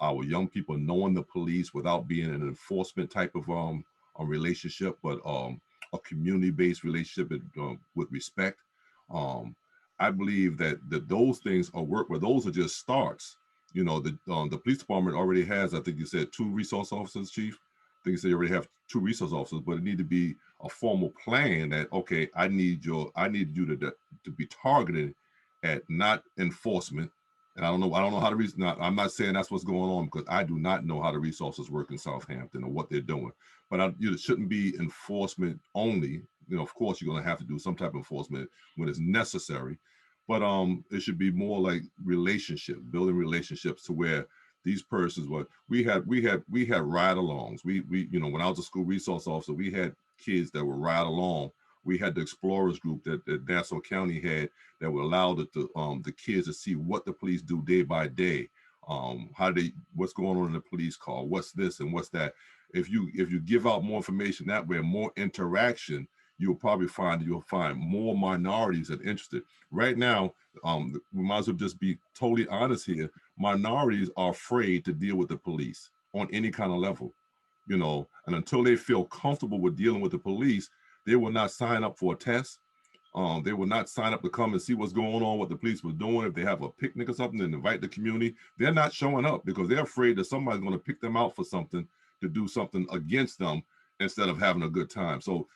our young people knowing the police without being an enforcement type of a relationship, but a community-based relationship with respect. I believe that those things are work, but those are just starts. The police department already has, I think you said, 2 resource officers, Chief. I think you said you already have 2 resource officers, but it need to be a formal plan that, okay, I need you to be targeted at not enforcement. And I don't know how to reason. I'm not saying that's what's going on, because I do not know how the resources work in Southampton or what they're doing. But it shouldn't be enforcement only. Of course, you're going to have to do some type of enforcement when it's necessary. But it should be more like building relationships to where these persons we had ride-alongs. We when I was a school resource officer, we had kids that would ride along. We had the explorers group that Nassau County had that would allow the kids to see what the police do day by day. What's going on in the police car, what's this and what's that. If you give out more information that way, more interaction, you'll find more minorities that are interested. Right now, we might as well just be totally honest here. Minorities are afraid to deal with the police on any kind of level, and until they feel comfortable with dealing with the police, they will not sign up for a test. They will not sign up to come and see what's going on, what the police was doing. If they have a picnic or something and invite the community, they're not showing up because they're afraid that somebody's going to pick them out for something, to do something against them instead of having a good time. So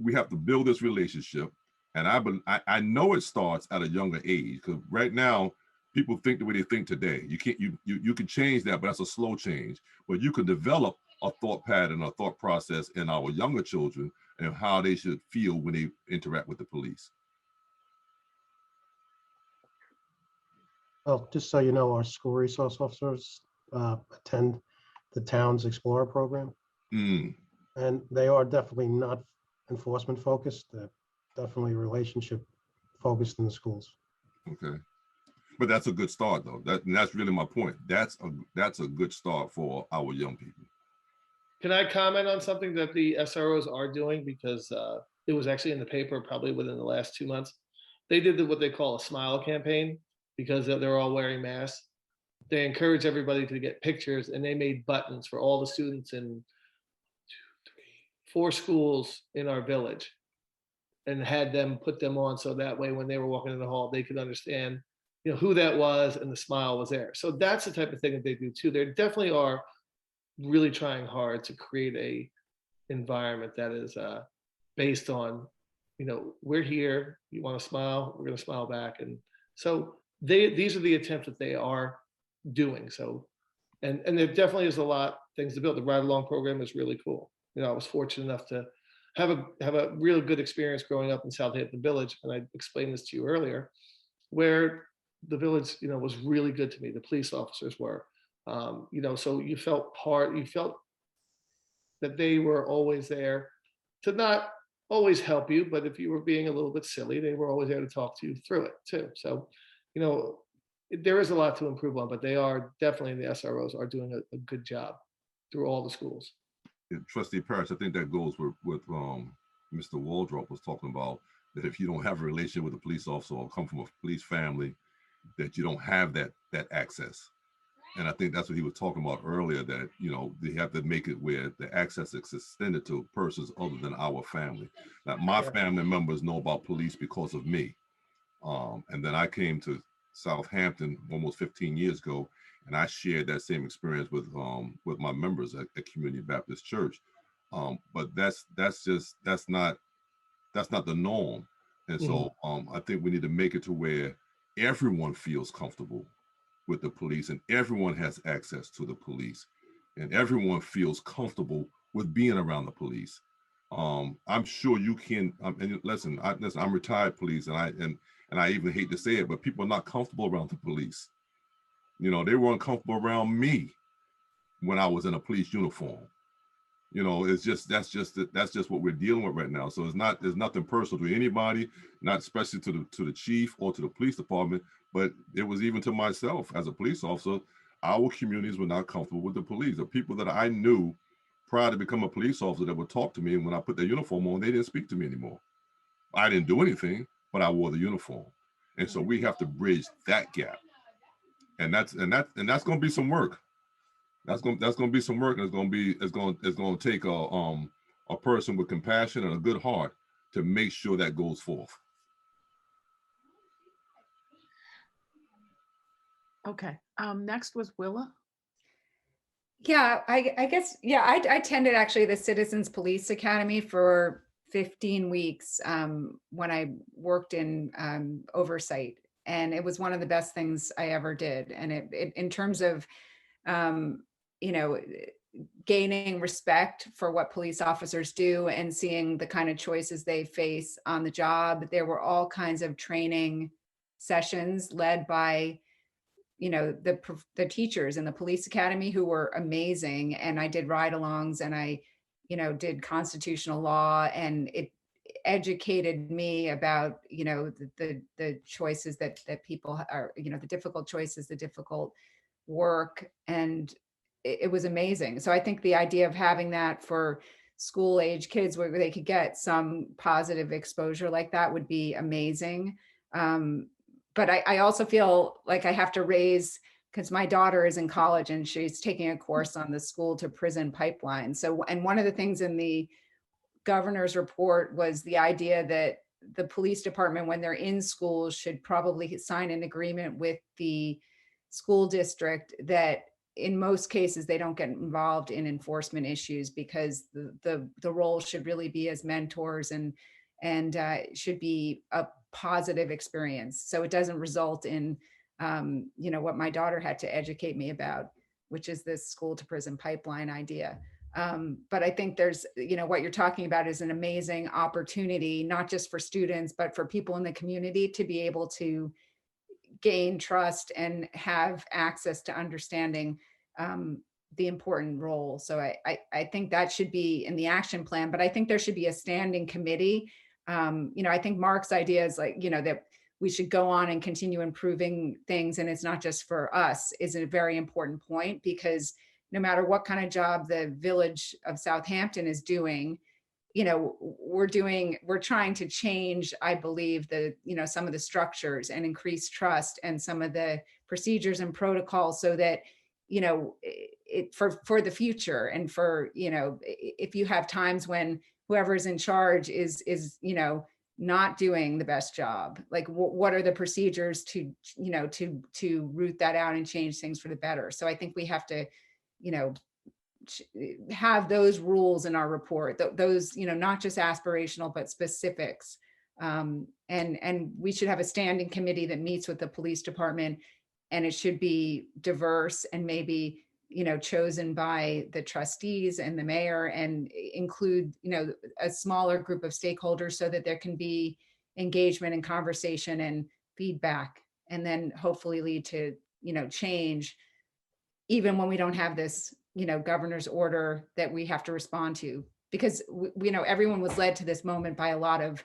we have to build this relationship. And I know it starts at a younger age, because right now people think the way they think today. You can change that, but that's a slow change. But you can develop a thought pattern, a thought process in our younger children and how they should feel when they interact with the police. Well, just so you know, our school resource officers attend the town's Explorer program. And they are definitely not enforcement focused. They're definitely relationship focused in the schools. Okay. But that's a good start, though. That's really my point. That's a good start for our young people. Can I comment on something that the SROs are doing? Because it was actually in the paper probably within the last 2 months. They did what they call a smile campaign, because they're all wearing masks. They encourage everybody to get pictures, and they made buttons for all the students in 4 schools in our village, and had them put them on, so that way when they were walking in the hall, they could understand who that was, and the smile was there. So that's the type of thing that they do too. They definitely are really trying hard to create a environment that is based on, we're here, you want to smile, we're going to smile back. And so these are the attempts that they are doing. So, and there definitely is a lot of things to build. The ride along program is really cool. I was fortunate enough to have a really good experience growing up in Southampton Village. And I explained this to you earlier, where the village, was really good to me. The police officers were, so you felt that they were always there to not always help you, but if you were being a little bit silly, they were always there to talk to you through it too. So, there is a lot to improve on, but they are definitely, the SROs are doing a good job through all the schools. Trustee Parrish, I think that goes with Mr. Waldrop was talking about, that if you don't have a relationship with a police officer or come from a police family, that you don't have that access. And I think that's what he was talking about earlier, that, they have to make it where the access is extended to persons other than our family. Now, my family members know about police because of me. And then I came to Southampton almost 15 years ago, and I shared that same experience with my members at Community Baptist Church. But that's not the norm. And so I think we need to make it to where everyone feels comfortable with the police, and everyone has access to the police, and everyone feels comfortable with being around the police. I'm sure you can. And listen, I'm retired police, and I even hate to say it, but people are not comfortable around the police. You know, they weren't comfortable around me when I was in a police uniform. You know, it's just that's just what we're dealing with right now. So there's nothing personal to anybody, not especially to the chief or to the police department, but it was even to myself as a police officer. Our communities were not comfortable with the police. The people that I knew prior to become a police officer that would talk to me, and when I put their uniform on, they didn't speak to me anymore. I didn't do anything, but I wore the uniform. And so we have to bridge that gap. And that's going to be some work. That's going to be some work. And it's going to take a person with compassion and a good heart to make sure that goes forth. Okay, next was Willa. Yeah, I guess, yeah, I attended actually the Citizens Police Academy for 15 weeks when I worked in oversight. And it was one of the best things I ever did. And it in terms of, you know, gaining respect for what police officers do and seeing the kind of choices they face on the job, there were all kinds of training sessions led by, you know, the teachers in the police academy who were amazing. And I did ride-alongs, and I, you know, did constitutional law, and it educated me about, you know, the choices that people are, you know, the difficult choices, the difficult work, and it was amazing. So I think the idea of having that for school age kids where they could get some positive exposure like that would be amazing. But I also feel like I have to raise, because my daughter is in college and she's taking a course on the school to prison pipeline. So, and one of the things in the governor's report was the idea that the police department, when they're in schools, should probably sign an agreement with the school district that in most cases they don't get involved in enforcement issues, because the role should really be as mentors and should be a positive experience. So it doesn't result in, you know, what my daughter had to educate me about, which is this school to prison pipeline idea. But I think there's, you know, what you're talking about is an amazing opportunity, not just for students, but for people in the community to be able to gain trust and have access to understanding the important role. So I think that should be in the action plan, but I think there should be a standing committee. You know, I think Mark's idea is like, you know, that we should go on and continue improving things, and it's not just for us, is a very important point, because no matter what kind of job the village of Southampton is doing, you know, we're trying to change, I believe, you know, some of the structures and increase trust and some of the procedures and protocols, so that, you know, for the future, and for, you know, if you have times when whoever's in charge is, you know, not doing the best job, like what are the procedures to, you know, to root that out and change things for the better. So I think we have to, you know, have those rules in our report, those, you know, not just aspirational, but specifics. And we should have a standing committee that meets with the police department, and it should be diverse and maybe, you know, chosen by the trustees and the mayor, and include, you know, a smaller group of stakeholders, so that there can be engagement and conversation and feedback, and then hopefully lead to, you know, change, even when we don't have this, you know, governor's order that we have to respond to, because we know everyone was led to this moment by a lot of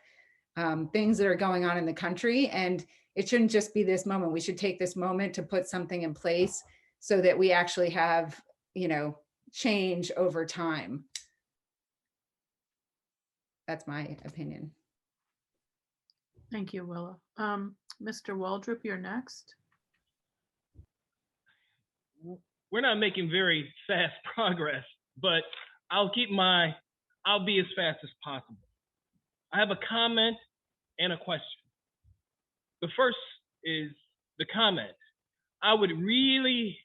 things that are going on in the country, and it shouldn't just be this moment. We should take this moment to put something in place so that we actually have, you know, change over time. That's my opinion. Thank you, Willa. Mr. Waldrop, you're next. We're not making very fast progress, but I'll be as fast as possible. I have a comment and a question. The first is the comment. I would really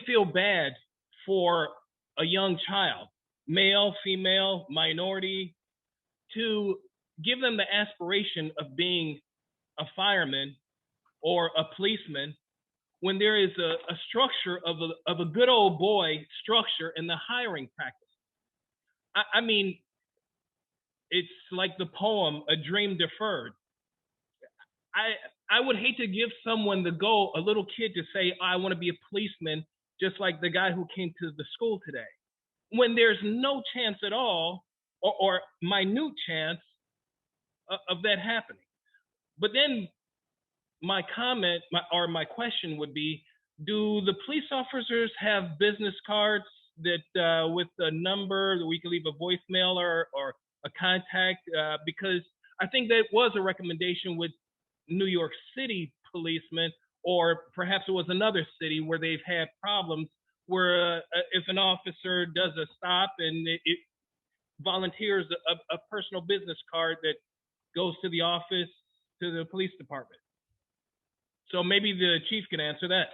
feel bad for a young child, male, female, minority, to give them the aspiration of being a fireman or a policeman when there is a structure of a good old boy structure in the hiring practice. I mean, it's like the poem, "A Dream Deferred." I would hate to give someone the goal, a little kid, to say, "I want to be a policeman," just like the guy who came to the school today, when there's no chance at all, or minute chance of that happening. But then my comment, my question would be, do the police officers have business cards that with a number that we can leave a voicemail or a contact? Because I think that was a recommendation with New York City policemen, or perhaps it was another city where they've had problems where if an officer does a stop and it volunteers a personal business card that goes to the office, to the police department. So maybe the chief can answer that.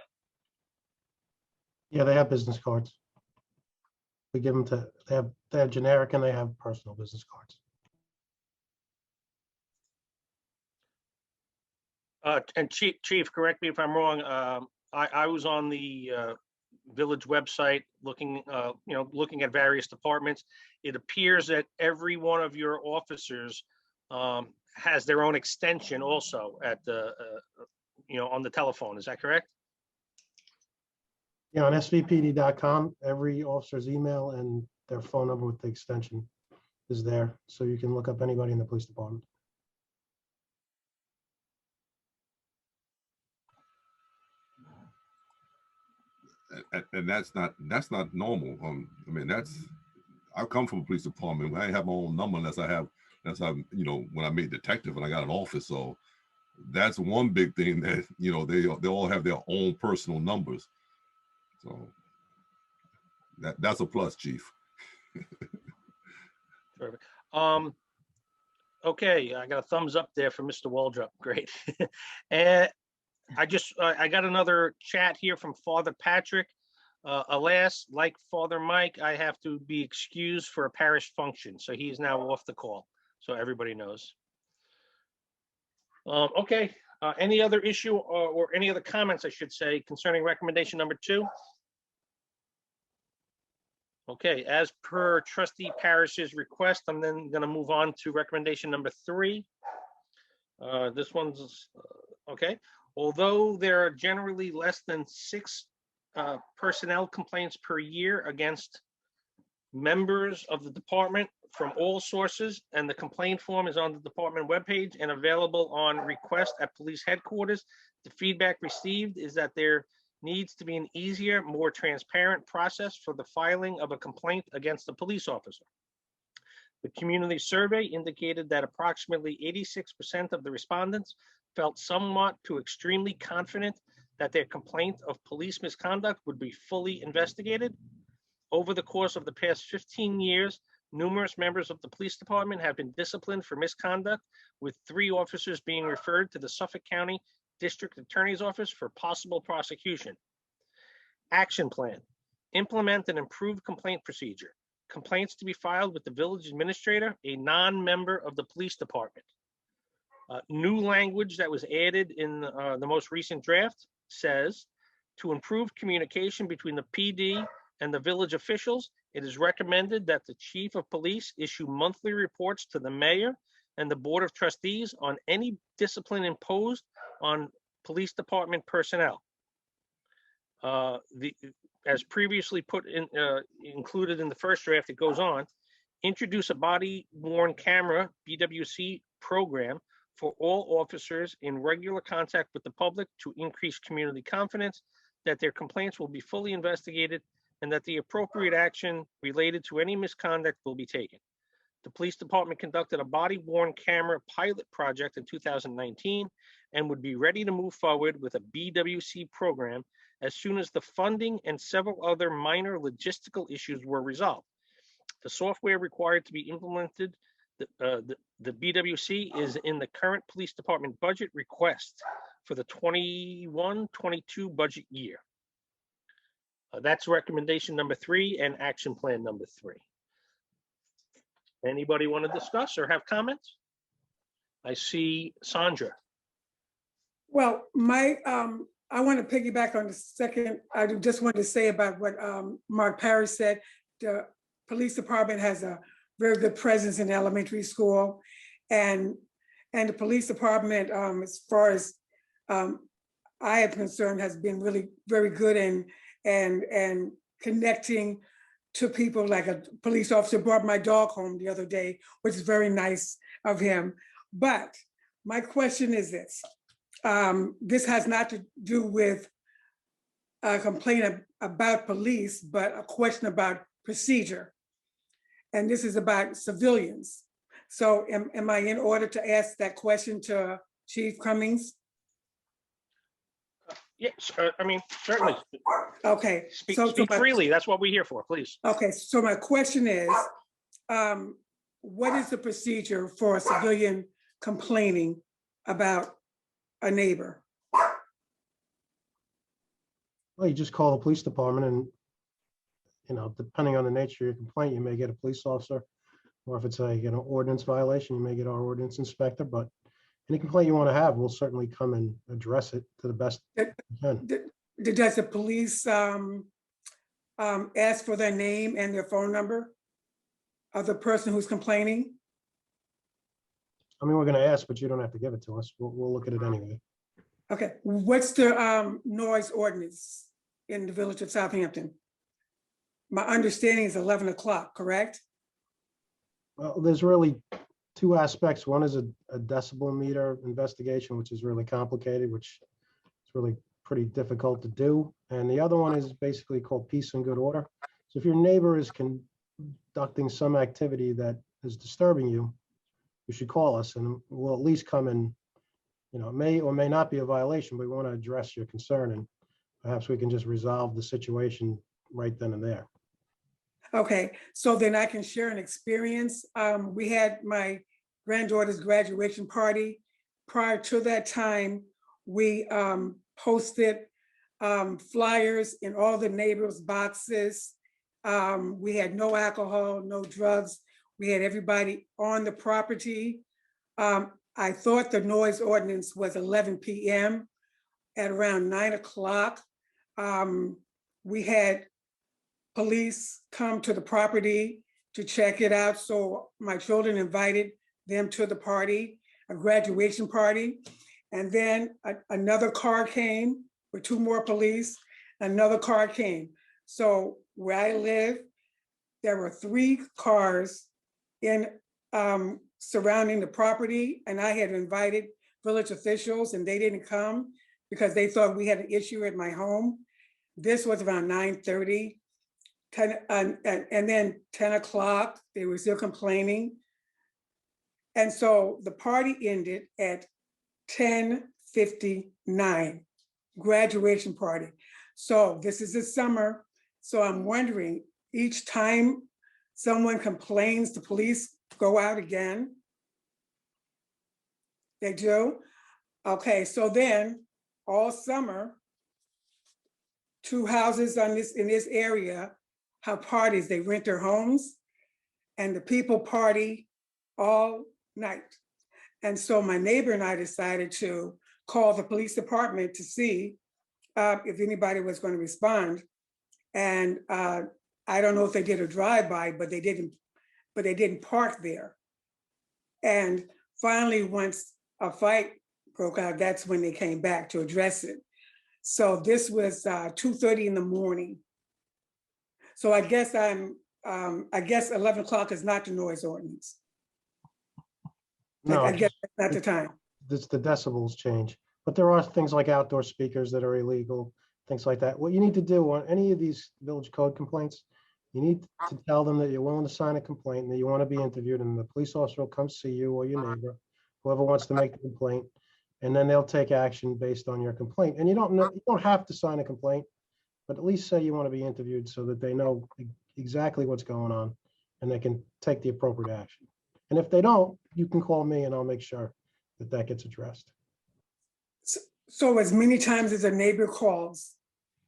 Yeah, they have business cards. We give them to, they have generic and they have personal business cards. And Chief, correct me if I'm wrong. I was on the village website looking, looking at various departments. It appears that every one of your officers has their own extension also at the, on the telephone. Is that correct? Yeah, on svpd.com, every officer's email and their phone number with the extension is there. So you can look up anybody in the police department. And that's not normal. I mean, I come from a police department. I have my own number unless when I made detective and I got an office. So that's one big thing that, they all have their own personal numbers. So that's a plus, Chief. Perfect. Okay, I got a thumbs up there from Mr. Waldrop. Great. And I got another chat here from Father Patrick. Alas, like Father Mike, I have to be excused for a parish function. So he is now off the call. So everybody knows. Okay, any other issue or any other comments, I should say, concerning recommendation number 2? Okay, as per Trustee Parrish's request, I'm then going to move on to recommendation number 3. This one's okay. Although there are generally less than 6 personnel complaints per year against members of the department from all sources, and the complaint form is on the department webpage and available on request at police headquarters, the feedback received is that there needs to be an easier, more transparent process for the filing of a complaint against a police officer. The community survey indicated that approximately 86% of the respondents felt somewhat to extremely confident that their complaint of police misconduct would be fully investigated. Over the course of the past 15 years, numerous members of the police department have been disciplined for misconduct, with 3 officers being referred to the Suffolk County District Attorney's Office for possible prosecution. Action plan: implement an improved complaint procedure. Complaints to be filed with the village administrator, a non-member of the police department. New language that was added in the most recent draft says, to improve communication between the PD and the village officials, it is recommended that the chief of police issue monthly reports to the mayor and the board of trustees on any discipline imposed on police department personnel. As previously put in, included in the first draft, it goes on, introduce a body-worn camera BWC program for all officers in regular contact with the public to increase community confidence that their complaints will be fully investigated and that the appropriate action related to any misconduct will be taken. The police department conducted a body-worn camera pilot project in 2019 and would be ready to move forward with a BWC program as soon as the funding and several other minor logistical issues were resolved. The software required to be implemented, the BWC, is in the current police department budget request for the 21-22 budget year. That's recommendation number 3 and action plan number 3. Anybody want to discuss or have comments? I see Sandra. Well, I want to piggyback on the second. I just wanted to say about what Mark Parrish said. The police department has a very good presence in elementary school. And the police department, as far as I am concerned, has been really very good and connecting to people. Like a police officer brought my dog home the other day, which is very nice of him. But my question is this. This has not to do with a complaint about police, but a question about procedure. And this is about civilians. So am I in order to ask that question to Chief Cummings? Yes, I mean, certainly. Okay. Speak, so speak my- freely. That's what we're here for, please. Okay, so my question is, what is the procedure for a civilian complaining about a neighbor? Well, you just call the police department and, you know, depending on the nature of your complaint, you may get a police officer. Or if it's a, you know, ordinance violation, you may get our ordinance inspector, but any complaint you want to have, we'll certainly come and address it to the best we can. Does the police ask for their name and their phone number of the person who's complaining? I mean, we're going to ask, but you don't have to give it to us. We'll look at it anyway. Okay, what's the noise ordinance in the village of Southampton? My understanding is 11 o'clock, correct? Well, there's really two aspects. One is a decibel meter investigation, which is really complicated, which is really pretty difficult to do. And the other one is basically called peace and good order. So if your neighbor is conducting some activity that is disturbing you, you should call us and we'll at least come and, you know, it may or may not be a violation, but we want to address your concern and perhaps we can just resolve the situation right then and there. Okay, so then I can share an experience. We had my granddaughter's graduation party. Prior to that time, we posted flyers in all the neighbors' boxes. We had no alcohol, no drugs. We had everybody on the property. I thought the noise ordinance was 11 p.m. At around 9 o'clock, we had police come to the property to check it out. So my children invited them to the party, a graduation party. And then another car came with 2 more police, another car came. So where I live, there were 3 cars in surrounding the property, and I had invited village officials and they didn't come because they thought we had an issue at my home. This was around 9:30. And then 10 o'clock, they were still complaining. And so the party ended at 10:59, graduation party. So this is the summer. So I'm wondering, each time someone complains, the police go out again? They do? Okay, so then all summer, 2 houses in this area have parties. They rent their homes and the people party all night. And so my neighbor and I decided to call the police department to see if anybody was going to respond. And I don't know if they did a drive-by, but they didn't park there. And finally, once a fight broke out, that's when they came back to address it. So this was 2:30 in the morning. So I guess 11 o'clock is not the noise ordinance. No, I guess that's not the time. the decibels change, but there are things like outdoor speakers that are illegal, things like that. What you need to do on any of these village code complaints, you need to tell them that you're willing to sign a complaint and that you want to be interviewed, and the police officer will come see you or your neighbor, whoever wants to make the complaint, and then they'll take action based on your complaint. And you don't have to sign a complaint, but at least say you want to be interviewed so that they know exactly what's going on and they can take the appropriate action. And if they don't, you can call me and I'll make sure that that gets addressed. So as many times as a neighbor calls,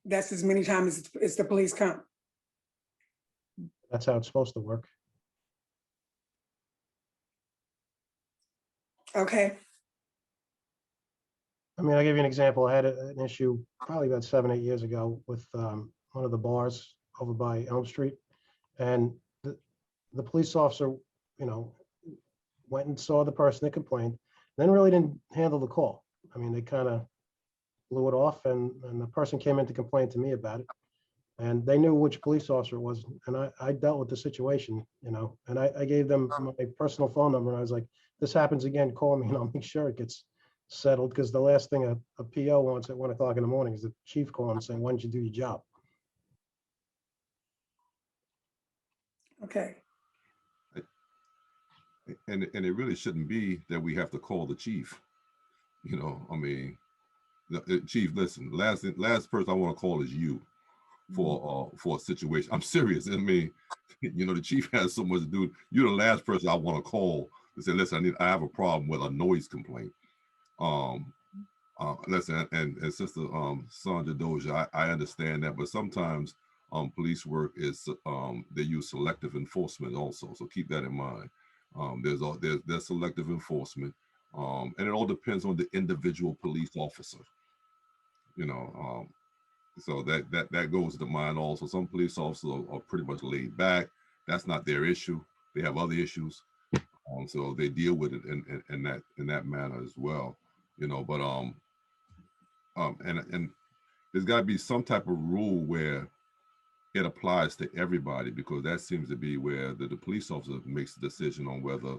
that's as many times as the police come. That's how it's supposed to work. Okay, I mean, I'll give you an example. I had an issue probably about 7, 8 years ago with one of the bars over by Elm Street. And the the police officer, went and saw the person that complained, then really didn't handle the call. I mean, they kind of blew it off, and the person came in to complain to me about it. And they knew which police officer it was, and I dealt with the situation, and I gave them my personal phone number, and I was like, this happens again, call me, and I'll make sure it gets settled, because the last thing a PO wants at 1 o'clock in the morning is the chief calling saying, why didn't you do your job? Okay. And it really shouldn't be that we have to call the chief. I mean, the chief, listen, last person I want to call is you for a situation. I'm serious. I mean, the chief has so much to do. You're the last person I want to call to say, listen, I have a problem with a noise complaint. Listen, and Sister Sandra Doja, I understand that, but sometimes police work is they use selective enforcement also. So keep that in mind. There's selective enforcement, and it all depends on the individual police officer. So that goes to mind also. Some police officers are pretty much laid back. That's not their issue. They have other issues, so they deal with it in that manner as well. But and there's got to be some type of rule where it applies to everybody, because that seems to be where the police officer makes the decision on whether,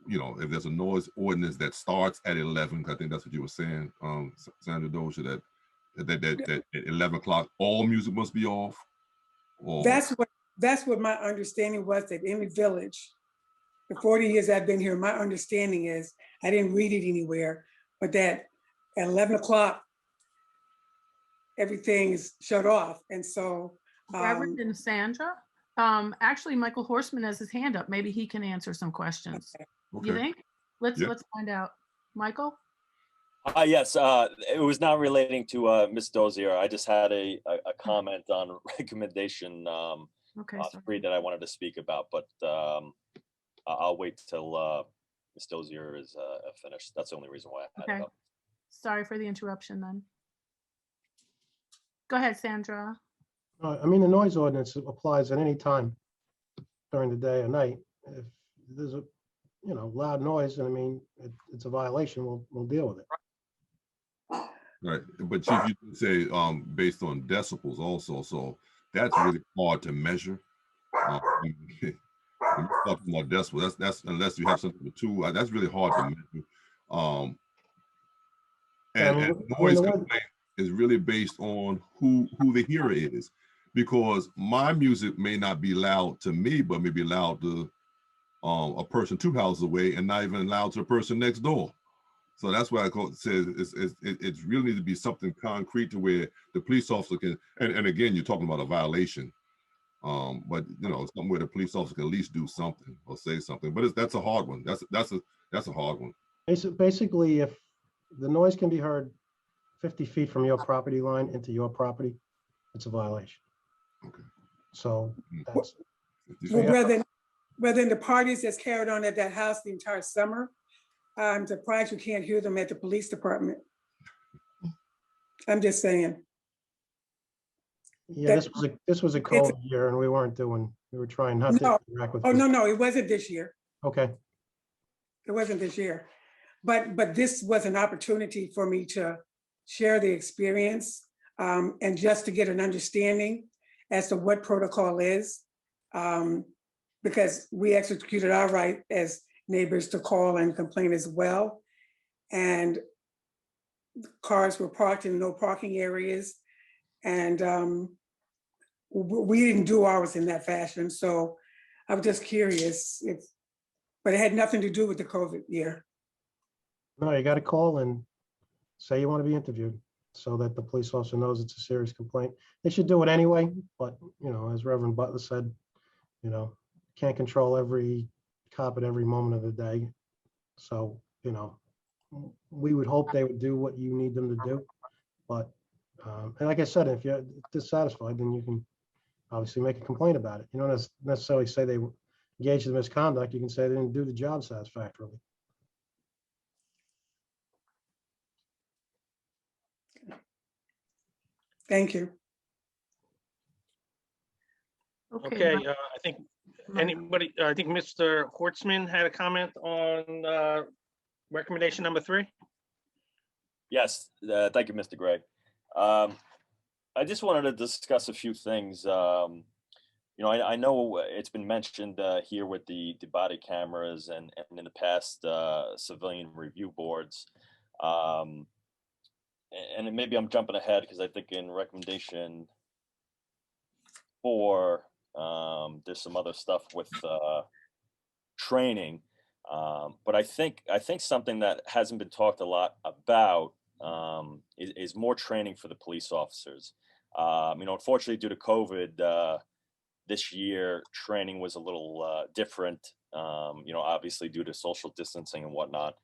if there's a noise ordinance that starts at 11, I think that's what you were saying, Sandra Doja, that at 11 o'clock, all music must be off. Or... That's what my understanding was, that in the village, the 40 years I've been here, my understanding is, I didn't read it anywhere, but that at 11 o'clock, everything is shut off. And so Reverend and Sandra, actually, Michael Horseman has his hand up. Maybe he can answer some questions. Okay. You think? Let's find out. Michael? Yes, it was not relating to Ms. Dozier. I just had a comment on recommendation Okay, 3 that I wanted to speak about, but I'll wait till Ms. Dozier is finished. That's the only reason why I had it up. Sorry for the interruption then. Go ahead, Sandra. I mean, the noise ordinance applies at any time during the day or night. If there's a, loud noise, and I mean, it's a violation, we'll deal with it. Right, but Chief, you did say based on decibels also, so that's really hard to measure. When you're talking about decibels, that's unless you have something with two, that's really hard to measure. And noise complaint is really based on who the hearer is, because my music may not be loud to me, but may be loud to a person 2 houses away, and not even loud to the person next door. So that's why I says it's really need to be something concrete to where the police officer can, and again, you're talking about a violation, but something where the police officer can at least do something or say something. But that's a hard one. That's a hard one. Basically, if the noise can be heard 50 feet from your property line into your property, it's a violation. Okay. So that's rather than the parties that's carried on at that house the entire summer, I'm surprised you can't hear them at the police department. I'm just saying. Yeah, this was a COVID year, and we were trying not to interact with. Oh, no, it wasn't this year. Okay. It wasn't this year. But this was an opportunity for me to share the experience and just to get an understanding as to what protocol is, because we executed our right as neighbors to call and complain as well. And cars were parked in no parking areas. And we didn't do ours in that fashion. So I was just curious, but it had nothing to do with the COVID year. No, you got to call and say you want to be interviewed so that the police officer knows it's a serious complaint. They should do it anyway, but as Reverend Butler said, can't control every cop at every moment of the day. So, we would hope they would do what you need them to do. But, and like I said, if you're dissatisfied, then you can obviously make a complaint about it. You don't necessarily say they engaged in misconduct. You can say they didn't do the job satisfactorily. Thank you. Okay, I think Anybody, I think Mr. Hortzman had a comment on recommendation number 3. Yes, thank you, Mr. Gray. I just wanted to discuss a few things. I know it's been mentioned here with the body cameras and in the past civilian review boards. And maybe I'm jumping ahead because I think in recommendation 4, there's some other stuff with training. But I think something that hasn't been talked a lot about is more training for the police officers. Unfortunately, due to COVID, this year training was a little different. Obviously due to social distancing and whatnot.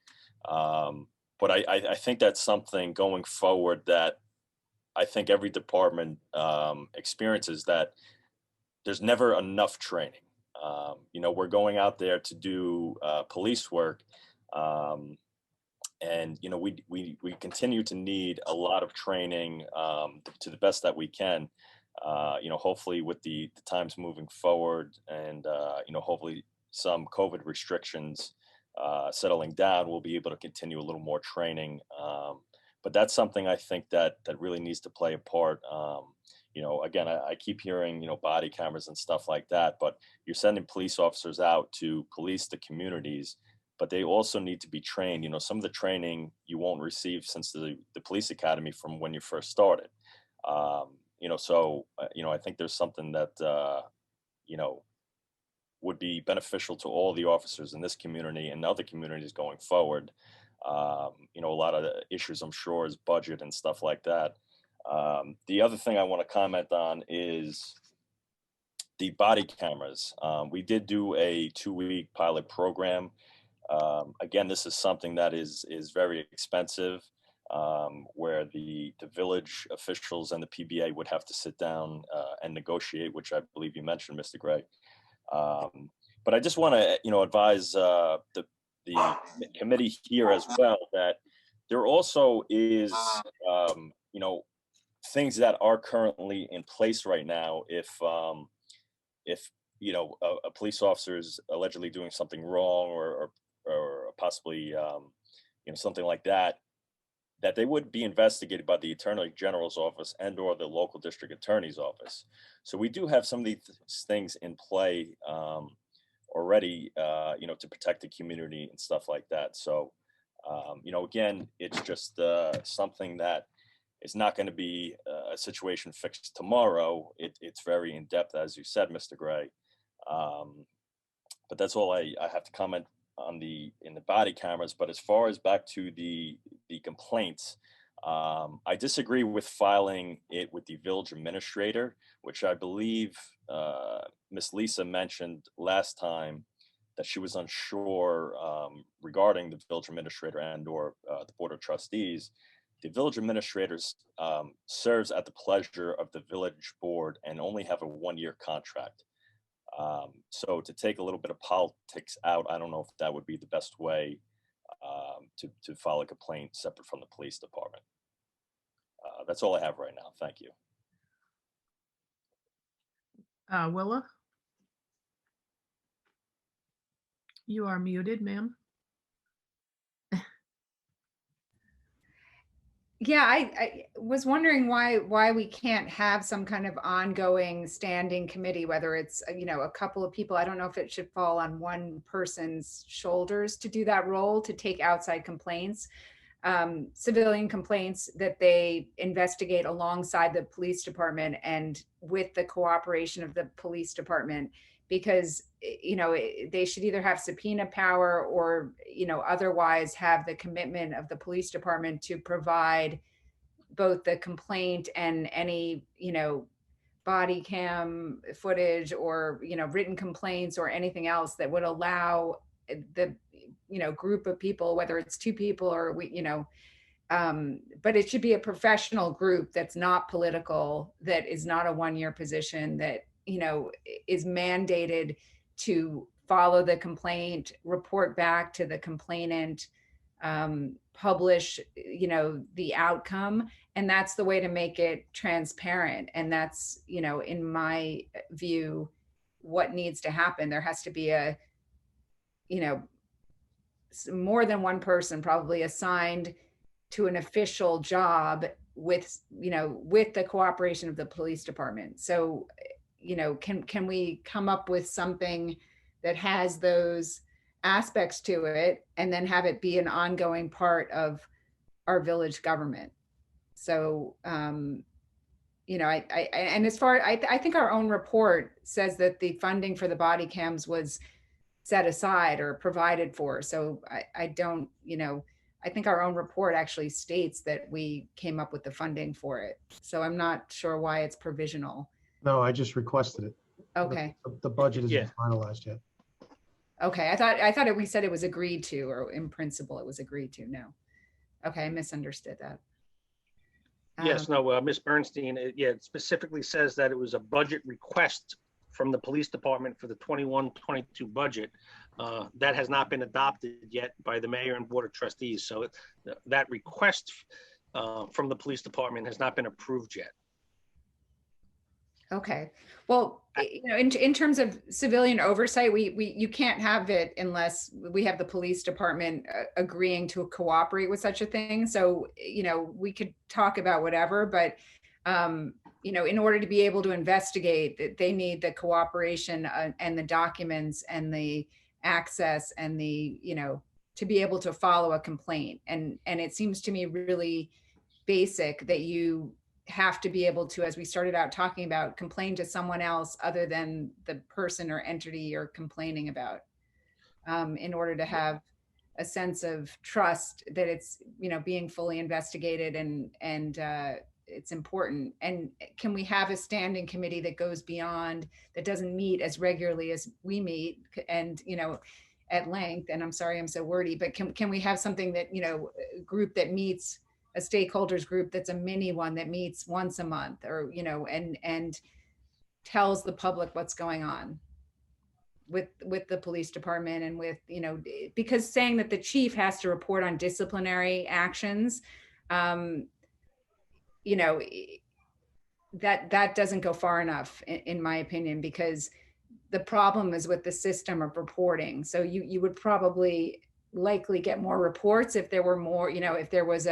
But I think that's something going forward that I think every department experiences, that there's never enough training. We're going out there to do police work, and we continue to need a lot of training to the best that we can. Hopefully with the times moving forward, and hopefully some COVID restrictions settling down, we'll be able to continue a little more training. But that's something I think that really needs to play a part. Again, I keep hearing, body cameras and stuff like that, but you're sending police officers out to police the communities, but they also need to be trained. Some of the training you won't receive since the police academy from when you first started. I think there's something that, would be beneficial to all the officers in this community and other communities going forward. A lot of the issues, I'm sure, is budget and stuff like that. The other thing I want to comment on is the body cameras. We did do a 2-week pilot program. Again, this is something that is very expensive, where the village officials and the PBA would have to sit down and negotiate, which I believe you mentioned, Mr. Gray. But I just want to, advise the committee here as well that there also is, things that are currently in place right now. If a police officer is allegedly doing something wrong or possibly something like that, that they would be investigated by the Attorney General's office and or the local district attorney's office. So we do have some of these things in play already, to protect the community and stuff like that. So, again, it's just something that is not going to be a situation fixed tomorrow. It's very in depth, as you said, Mr. Gray. But that's all I have to comment on in the body cameras. But as far as back to the complaints, I disagree with filing it with the village administrator, which I believe Miss Lisa mentioned last time that she was unsure regarding the village administrator and or the board of trustees. The village administrators serves at the pleasure of the village board and only have a 1-year contract. So to take a little bit of politics out, I don't know if that would be the best way to file a complaint separate from the police department. That's all I have right now. Thank you. Willa? You are muted, ma'am. Yeah, I was wondering why we can't have some kind of ongoing standing committee, whether it's, a couple of people. I don't know if it should fall on one person's shoulders to do that role, to take outside complaints, civilian complaints that they investigate alongside the police department and with the cooperation of the police department, because they should either have subpoena power or otherwise have the commitment of the police department to provide both the complaint and any body cam footage or written complaints or anything else that would allow the group of people, whether it's 2 people or but it should be a professional group that's not political, that is not a 1-year position, that is mandated to follow the complaint, report back to the complainant, publish the outcome. And that's the way to make it transparent. And that's in my view what needs to happen. There has to be a, you know, more than one person probably assigned to an official job with, you know, with the cooperation of the police department. So, you know, can we come up with something that has those aspects to it and then have it be an ongoing part of our village government? So, you know, and as far, I think our own report says that the funding for the body cams was set aside or provided for. So I don't, you know, I think our own report actually states that we came up with the funding for it. So I'm not sure why it's provisional. No, I just requested it. Okay. The budget Yeah. isn't finalized yet. Okay. I thought we said it was agreed to, or in principle it was agreed to. No. Okay. I misunderstood that. Yes, no, Ms. Bernstein, yeah, it specifically says that it was a budget request from the police department for the 21-22 budget. That has not been adopted yet by the mayor and board of trustees. So that request from the police department has not been approved yet. Okay. Well, you know, in terms of civilian oversight, you can't have it unless we have the police department agreeing to cooperate with such a thing. So, you know, we could talk about whatever, but, you know, in order to be able to investigate, they need the cooperation and the documents and the access and the, you know, to be able to follow a complaint. And it seems to me really basic that you have to be able to, as we started out talking about, complain to someone else other than the person or entity you're complaining about, in order to have a sense of trust that it's, you know, being fully investigated and it's important. And can we have a standing committee that goes beyond, that doesn't meet as regularly as we meet and, you know, at length, and I'm sorry I'm so wordy, but can we have something that, you know, a group that meets, a stakeholders group that's a mini one that meets once a month, or, you know, and tells the public what's going on with the police department and with, you know, because saying that the chief has to report on disciplinary actions, you know, that doesn't go far enough in my opinion, because the problem is with the system of reporting. So you would probably likely get more reports if there were more, you know, if there was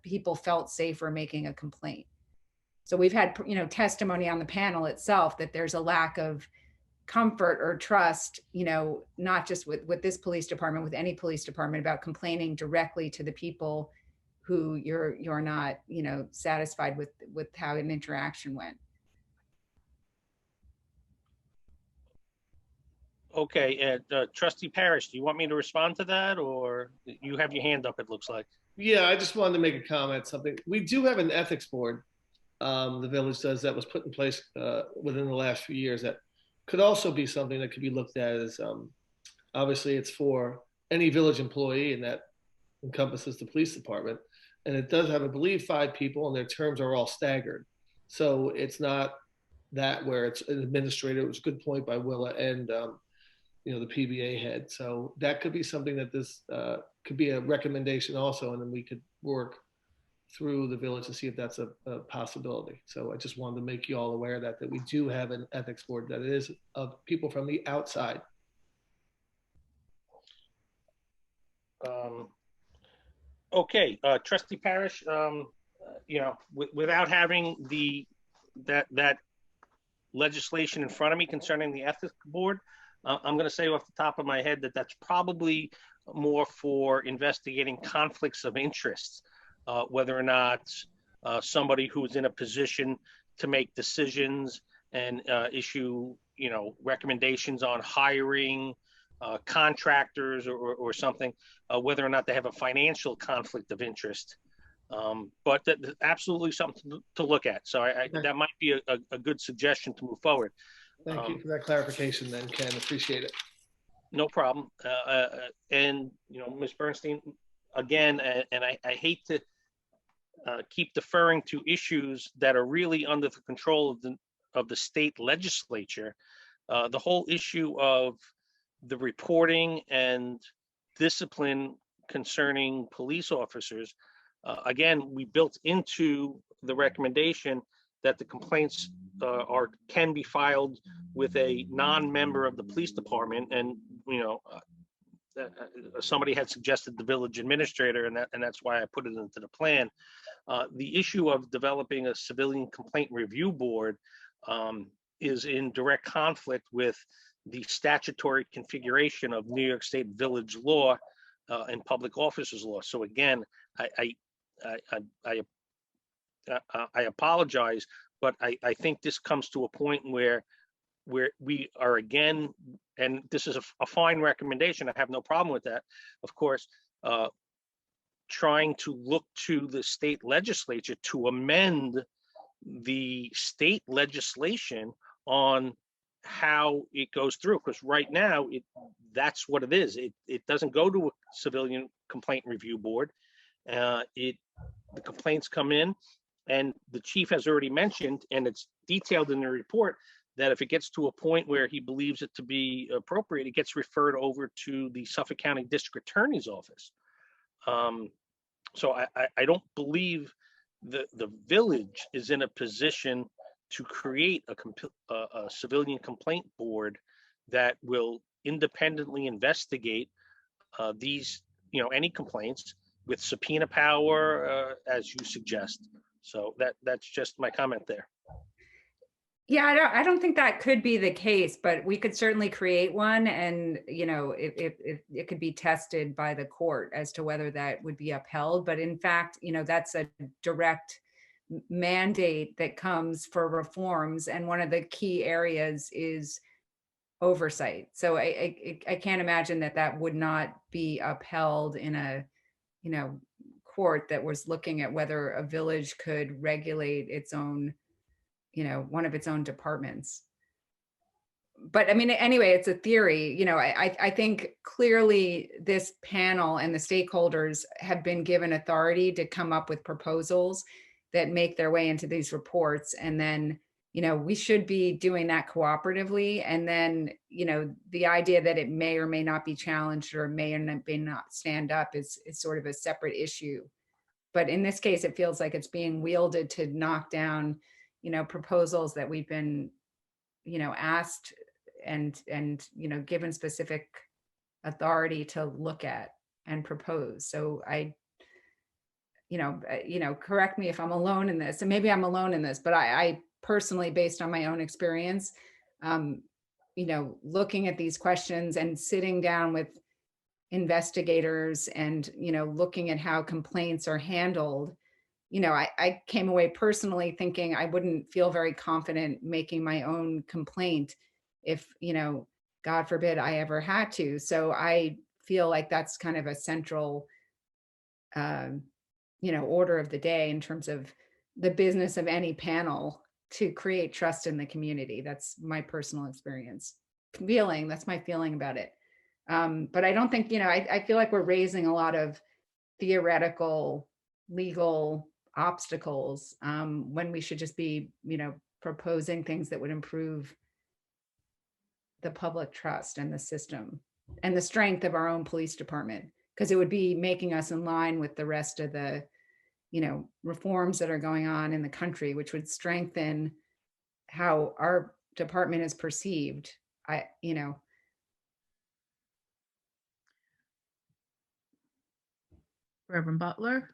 people felt safer making a complaint. So we've had, you know, testimony on the panel itself that there's a lack of comfort or trust, you know, not just with this police department, with any police department, about complaining directly to the people who you're not, you know, satisfied with how an interaction went. Okay, and Trustee Parrish, do you want me to respond to that, or you have your hand up, it looks like? Yeah, I just wanted to make a comment, something. We do have an ethics board, the village does, that was put in place within the last few years, that could also be something that could be looked at as, obviously it's for any village employee, and that encompasses the police department. And it does have, I believe, 5 people, and their terms are all staggered. So it's not that where it's an administrator. It was a good point by Willa and, you know, the PBA head. So that could be something that this could be a recommendation also, and then we could work through the village to see if that's a possibility. So I just wanted to make you all aware that we do have an ethics board that is of people from the outside. Okay, Trustee Parrish, you know, without having that legislation in front of me concerning the ethics board, I'm going to say off the top of my head that that's probably more for investigating conflicts of interest, whether or not somebody who's in a position to make decisions and issue, you know, recommendations on hiring contractors or something, whether or not they have a financial conflict of interest. But that's absolutely something to look at. So that might be a good suggestion to move forward. Thank you for that clarification then, Ken. Appreciate it. No problem. And, you know, Ms. Bernstein, again, and I hate to keep deferring to issues that are really under the control of the state legislature. The whole issue of the reporting and discipline concerning police officers, again, we built into the recommendation that the complaints can be filed with a non-member of the police department, and somebody had suggested the village administrator, and that's why I put it into the plan. The issue of developing a civilian complaint review board is in direct conflict with the statutory configuration of New York State village law and public officers law. So again, I apologize, but I think this comes to a point where we are again, and this is a fine recommendation. I have no problem with that, of course, trying to look to the state legislature to amend the state legislation on how it goes through, because right now that's what it is. It doesn't go to a civilian complaint review board. The complaints come in, and the chief has already mentioned, and it's detailed in the report, that if it gets to a point where he believes it to be appropriate, it gets referred over to the Suffolk County District Attorney's Office. So I don't believe the village is in a position to create a civilian complaint board that will independently investigate these, any complaints with subpoena power, as you suggest. So that's just my comment there. Yeah, I don't think that could be the case, but we could certainly create one, and it could be tested by the court as to whether that would be upheld. But in fact, that's a direct mandate that comes for reforms, and one of the key areas is oversight. So I can't imagine that would not be upheld in a court that was looking at whether a village could regulate its own, one of its own departments. But I mean, anyway, it's a theory. I think clearly this panel and the stakeholders have been given authority to come up with proposals that make their way into these reports. And then, we should be doing that cooperatively. And then, the idea that it may or may not be challenged or may or may not stand up is sort of a separate issue. But in this case, it feels like it's being wielded to knock down proposals that we've been, asked and given specific authority to look at and propose. So correct me if I'm alone in this, and maybe I'm alone in this, but I personally, based on my own experience, looking at these questions and sitting down with investigators and, looking at how complaints are handled, I came away personally thinking I wouldn't feel very confident making my own complaint if, God forbid I ever had to. So I feel like that's kind of a central, order of the day in terms of the business of any panel to create trust in the community. That's my personal experience. That's my feeling about it. But I don't think, I feel like we're raising a lot of theoretical legal obstacles when we should just be, proposing things that would improve the public trust and the system and the strength of our own police department, because it would be making us in line with the rest of the, reforms that are going on in the country, which would strengthen how our department is perceived. Reverend Butler.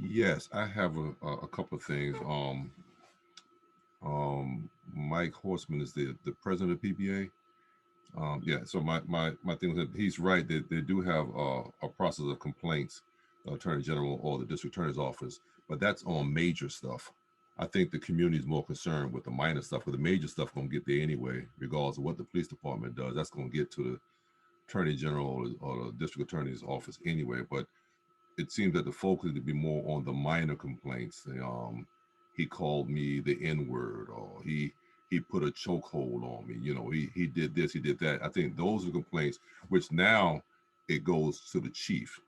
Yes, I have a couple of things. Mike Horstman is the president of PPA. Yeah, so my thing is that he's right that they do have a process of complaints, the Attorney General or the District Attorney's Office, but that's on major stuff. I think the community is more concerned with the minor stuff, because the major stuff gonna get there anyway, regardless of what the police department does. That's gonna get to the Attorney General or the District Attorney's Office anyway. But it seems that the focus to be more on the minor complaints. He called me the N-word, or he put a chokehold on me. He did this, he did that. I think those are complaints, which now it goes to the chief.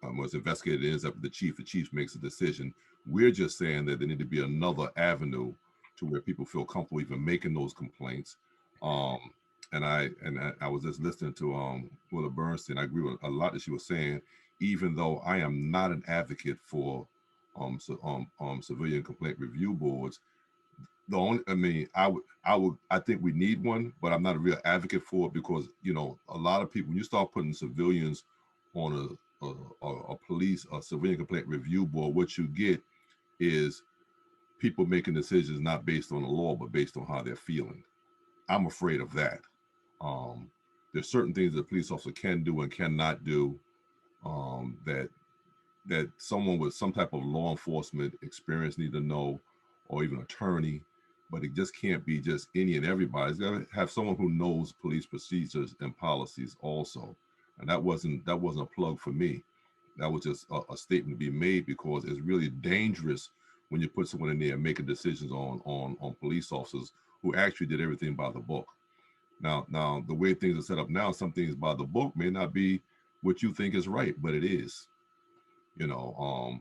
Was investigated, it ends up with the chief. The chief makes a decision. We're just saying that there need to be another avenue to where people feel comfortable even making those complaints. And I was just listening to Willa Bernstein. I agree with a lot that she was saying, even though I am not an advocate for civilian complaint review boards. the only, I mean, I think we need one, but I'm not a real advocate for it because, you know, a lot of people, when you start putting civilians on a police, a civilian complaint review board, what you get is people making decisions not based on the law, but based on how they're feeling. I'm afraid of that. There's certain things that a police officer can do and cannot do that someone with some type of law enforcement experience need to know, or even attorney, but it just can't be just any and everybody. It's got to have someone who knows police procedures and policies also. And that wasn't a plug for me. That was just a statement to be made because it's really dangerous when you put someone in there making decisions on police officers who actually did everything by the book. Now the way things are set up now, some things by the book may not be what you think is right, but it is. You know,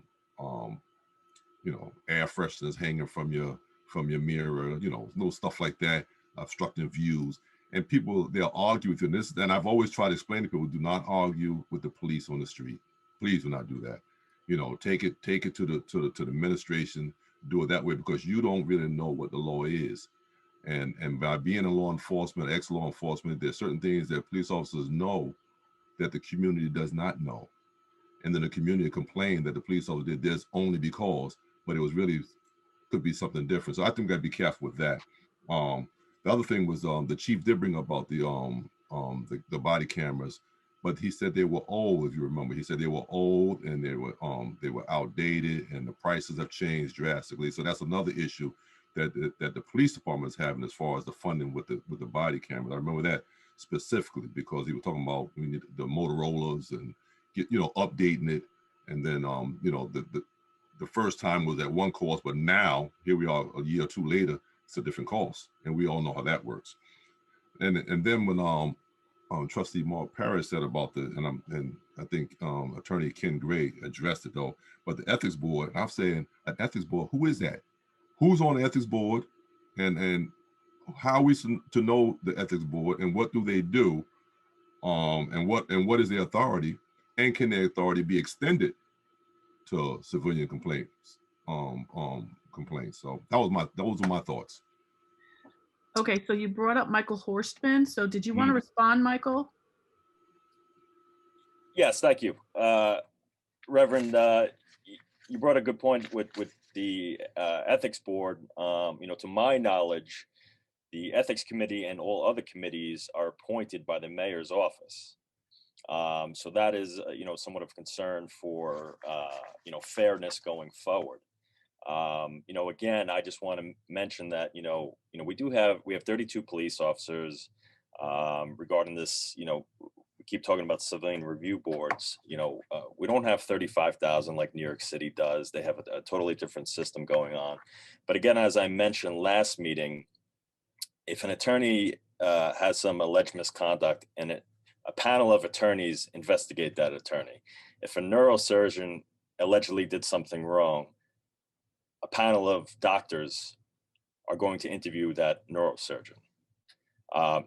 air fresheners hanging from your mirror, you know, little stuff like that, obstructing views. And people, they'll argue with you. And I've always tried to explain to people, do not argue with the police on the street. Please do not do that. You know, take it to the administration, do it that way, because you don't really know what the law is. And by being in law enforcement, ex-law enforcement, there's certain things that police officers know that the community does not know. And then the community complained that the police officer did this only because, but it was really, could be something different. So I think we gotta be careful with that. The other thing was the chief did bring up about the body cameras, but he said they were old, if you remember. He said they were old and they were outdated and the prices have changed drastically. So that's another issue that the police department is having as far as the funding with the body cameras. I remember that specifically because he was talking about the Motorola's and updating it. And then the first time was at one cost, but now here we are a year or two later, it's a different cost, and we all know how that works. And then when Trustee Mark Parrish said about and I think Attorney Ken Gray addressed it though, but the ethics board, I'm saying an ethics board, who is that? Who's on the ethics board, and how are we to know the ethics board, and what do they do, and what is their authority, and can their authority be extended to civilian complaints? Complaints. So those were my thoughts. Okay, so you brought up Michael Horstman. So did you want to respond, Michael? Yes, thank you. Reverend, you brought a good point with the ethics board. To my knowledge, the ethics committee and all other committees are appointed by the mayor's office. So that is, somewhat of concern for, fairness going forward. Again, I just want to mention that, we have 32 police officers. Regarding this, we keep talking about civilian review boards. We don't have 35,000 like New York City does. They have a totally different system going on. But again, as I mentioned last meeting, if an attorney has some alleged misconduct and a panel of attorneys investigate that attorney. If a neurosurgeon allegedly did something wrong, a panel of doctors are going to interview that neurosurgeon.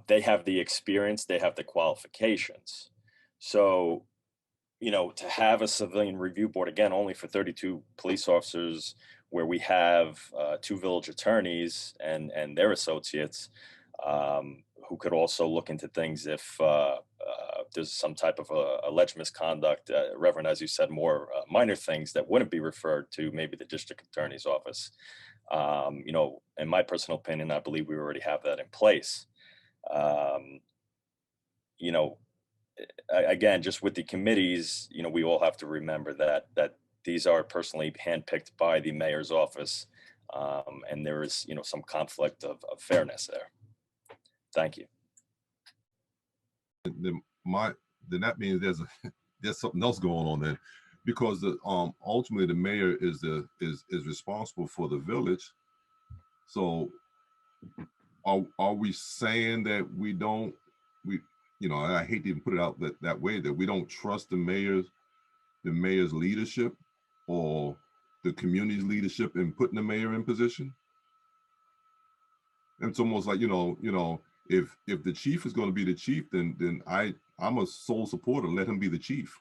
They have the experience, they have the qualifications. So, to have a civilian review board, again, only for 32 police officers, where we have 2 village attorneys and their associates, who could also look into things if there's some type of alleged misconduct. Reverend, as you said, more minor things that wouldn't be referred to maybe the district attorney's office. In my personal opinion, I believe we already have that in place. Again, just with the committees, we all have to remember that these are personally handpicked by the mayor's office, and there is, some conflict of fairness there. Thank you. Then that means there's something else going on there, because ultimately the mayor is responsible for the village. So are we saying that I hate to even put it out that way, that we don't trust the mayor's leadership or the community's leadership in putting the mayor in position? And it's almost like, if the chief is going to be the chief, then I'm a sole supporter. Let him be the chief.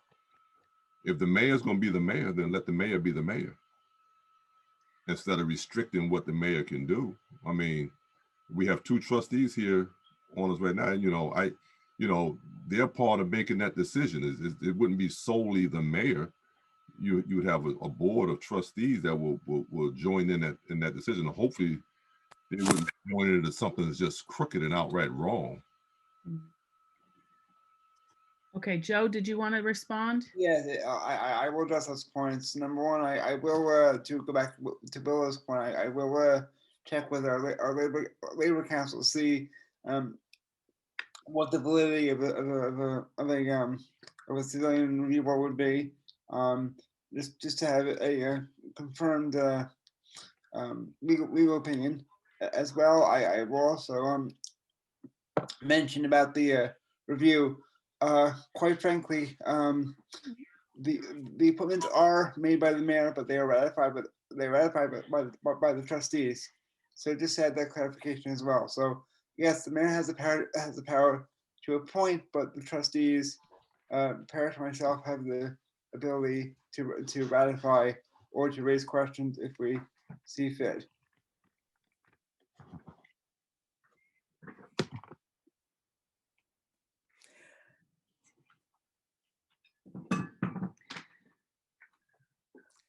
If the mayor is going to be the mayor, then let the mayor be the mayor. instead of restricting what the mayor can do. I mean, we have two trustees here on us right now. And, they're part of making that decision. It wouldn't be solely the mayor. You would have a board of trustees that will join in that decision. Hopefully, they wouldn't join into something that's just crooked and outright wrong. Okay, Joe, did you want to respond? Yeah, I will address those points. Number one, I will to go back to Bill's point. I will check with our labor council to see what the validity of a civilian review board would be. Just to have a confirmed legal opinion as well. I will also mention about the review. Quite frankly, the appointments are made by the mayor, but they are ratified by the trustees. So just to add that clarification as well. So yes, the mayor has the power to appoint, but the trustees, Parrish and myself, have the ability to ratify or to raise questions if we see fit.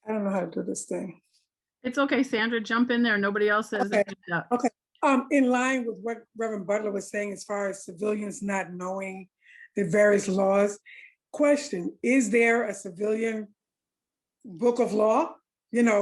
I don't know how to do this thing. It's okay, Sandra, jump in there. Nobody else has. Okay. Okay. In line with what Reverend Butler was saying, as far as civilians not knowing the various laws, question, is there a civilian book of law,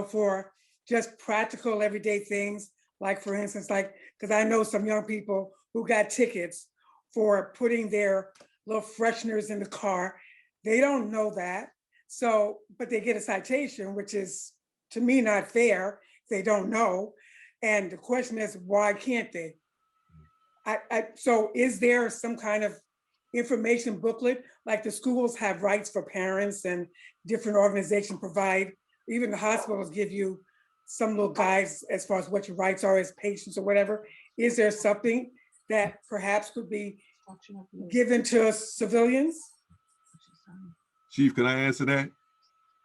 for just practical everyday things? Like, for instance, because I know some young people who got tickets for putting their little fresheners in the car. They don't know that. So, but they get a citation, which is, to me, not fair. They don't know. And the question is, why can't they? So is there some kind of information booklet, like the schools have rights for parents and different organizations provide, even the hospitals give you some little guides as far as what your rights are as patients or whatever. Is there something that perhaps could be given to civilians? Chief, can I answer that?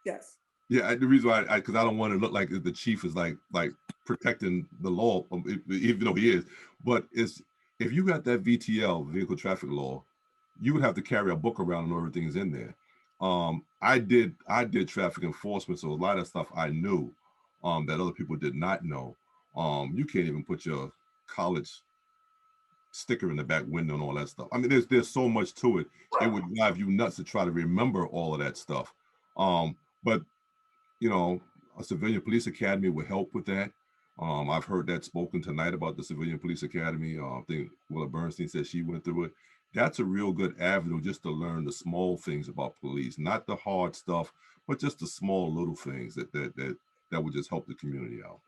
Yes. Yeah, the reason why, because I don't want to look like the chief is like protecting the law, even though he is. But if you got that VTL, vehicle traffic law, you would have to carry a book around and everything's in there. I did traffic enforcement, so a lot of stuff I knew that other people did not know. You can't even put your college sticker in the back window and all that stuff. I mean, there's so much to it. It would drive you nuts to try to remember all of that stuff. But a civilian police academy would help with that. I've heard that spoken tonight about the civilian police academy. I think Willa Bernstein said she went through it. That's a real good avenue just to learn the small things about police, not the hard stuff, but just the small little things that would just help the community out.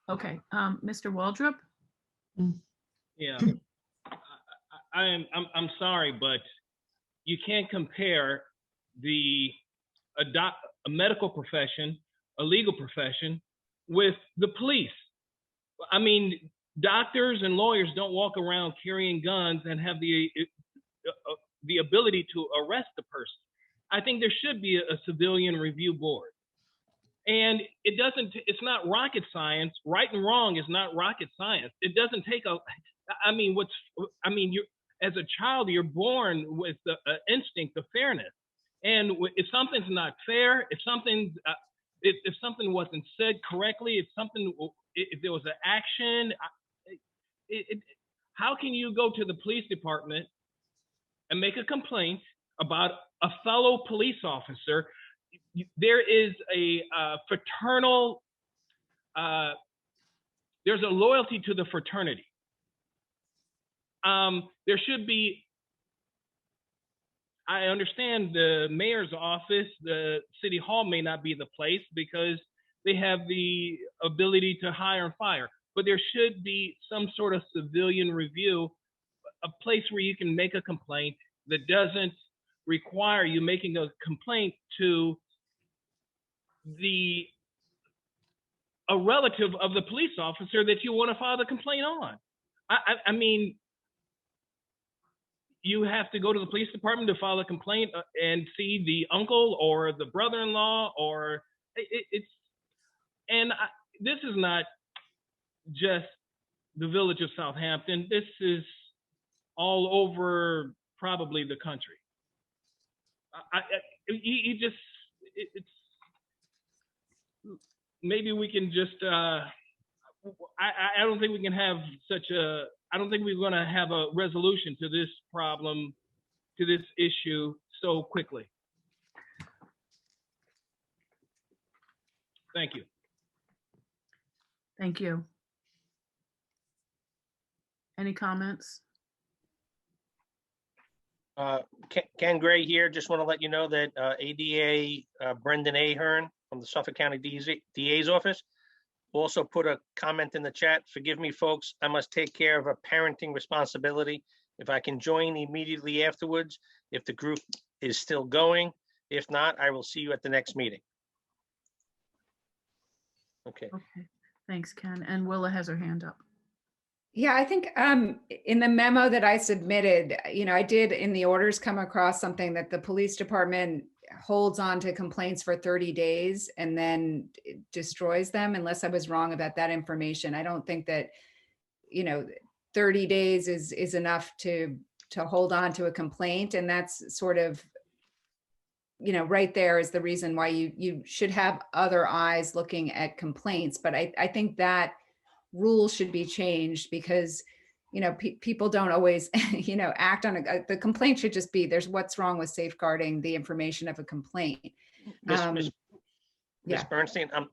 Okay, Mr. Waldrop? Yeah, I'm sorry, but you can't compare a medical profession, a legal profession, with the police. I mean, doctors and lawyers don't walk around carrying guns and have the ability to arrest the person. I think there should be a civilian review board. And it's not rocket science. Right and wrong is not rocket science. It doesn't take you're, as a child, you're born with the instinct of fairness. And if something's not fair, if something wasn't said correctly, if there was an action, how can you go to the police department and make a complaint about a fellow police officer? There is a fraternal, there's a loyalty to the fraternity. There should be, I understand the mayor's office, the city hall may not be the place because they have the ability to hire and fire, but there should be some sort of civilian review, a place where you can make a complaint that doesn't require you making a complaint to a relative of the police officer that you want to file the complaint on. I mean, you have to go to the police department to file a complaint and see the uncle or the brother-in-law, or this is not just the village of Southampton. This is all over probably the country. It's maybe we can just. I don't think we can have I don't think we're going to have a resolution to this problem, to this issue so quickly. Thank you. Thank you. Any comments? Ken Gray here. Just want to let you know that ADA Brendan Ahern from the Suffolk County DA's office also put a comment in the chat. Forgive me, folks. I must take care of a parenting responsibility. If I can join immediately afterwards, if the group is still going. If not, I will see you at the next meeting. Okay. Okay, thanks, Ken. And Willa has her hand up. Yeah, I think in the memo that I submitted, I did in the orders come across something that the police department holds on to complaints for 30 days and then destroys them, unless I was wrong about that information. I don't think that, 30 days is enough to hold on to a complaint. And that's sort of, right there is the reason why you should have other eyes looking at complaints. But I think that rule should be changed because, people don't always, act on the complaint should just be there's what's wrong with safeguarding the information of a complaint. Ms. Bernstein, I'm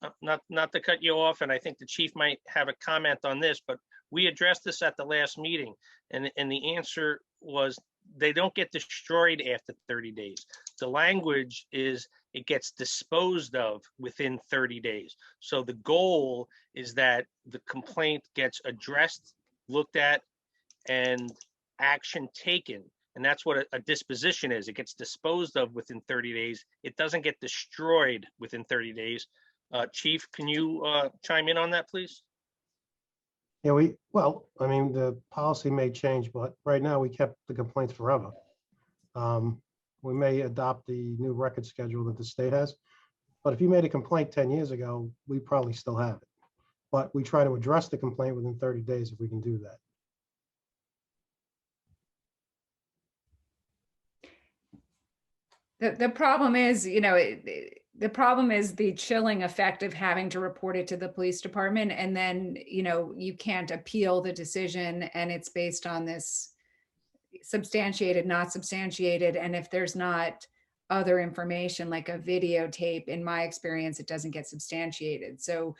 not to cut you off, and I think the chief might have a comment on this, but we addressed this at the last meeting, and the answer was they don't get destroyed after 30 days. The language is it gets disposed of within 30 days. So the goal is that the complaint gets addressed, looked at, and action taken. And that's what a disposition is. It gets disposed of within 30 days. It doesn't get destroyed within 30 days. Chief, can you chime in on that, please? Yeah, the policy may change, but right now we kept the complaints forever. We may adopt the new record schedule that the state has, but if you made a complaint 10 years ago, we probably still have it. But we try to address the complaint within 30 days if we can do that. The problem is, the problem is the chilling effect of having to report it to the police department. And then, you can't appeal the decision and it's based on this substantiated, not substantiated. And if there's not other information like a videotape, in my experience, it doesn't get substantiated. So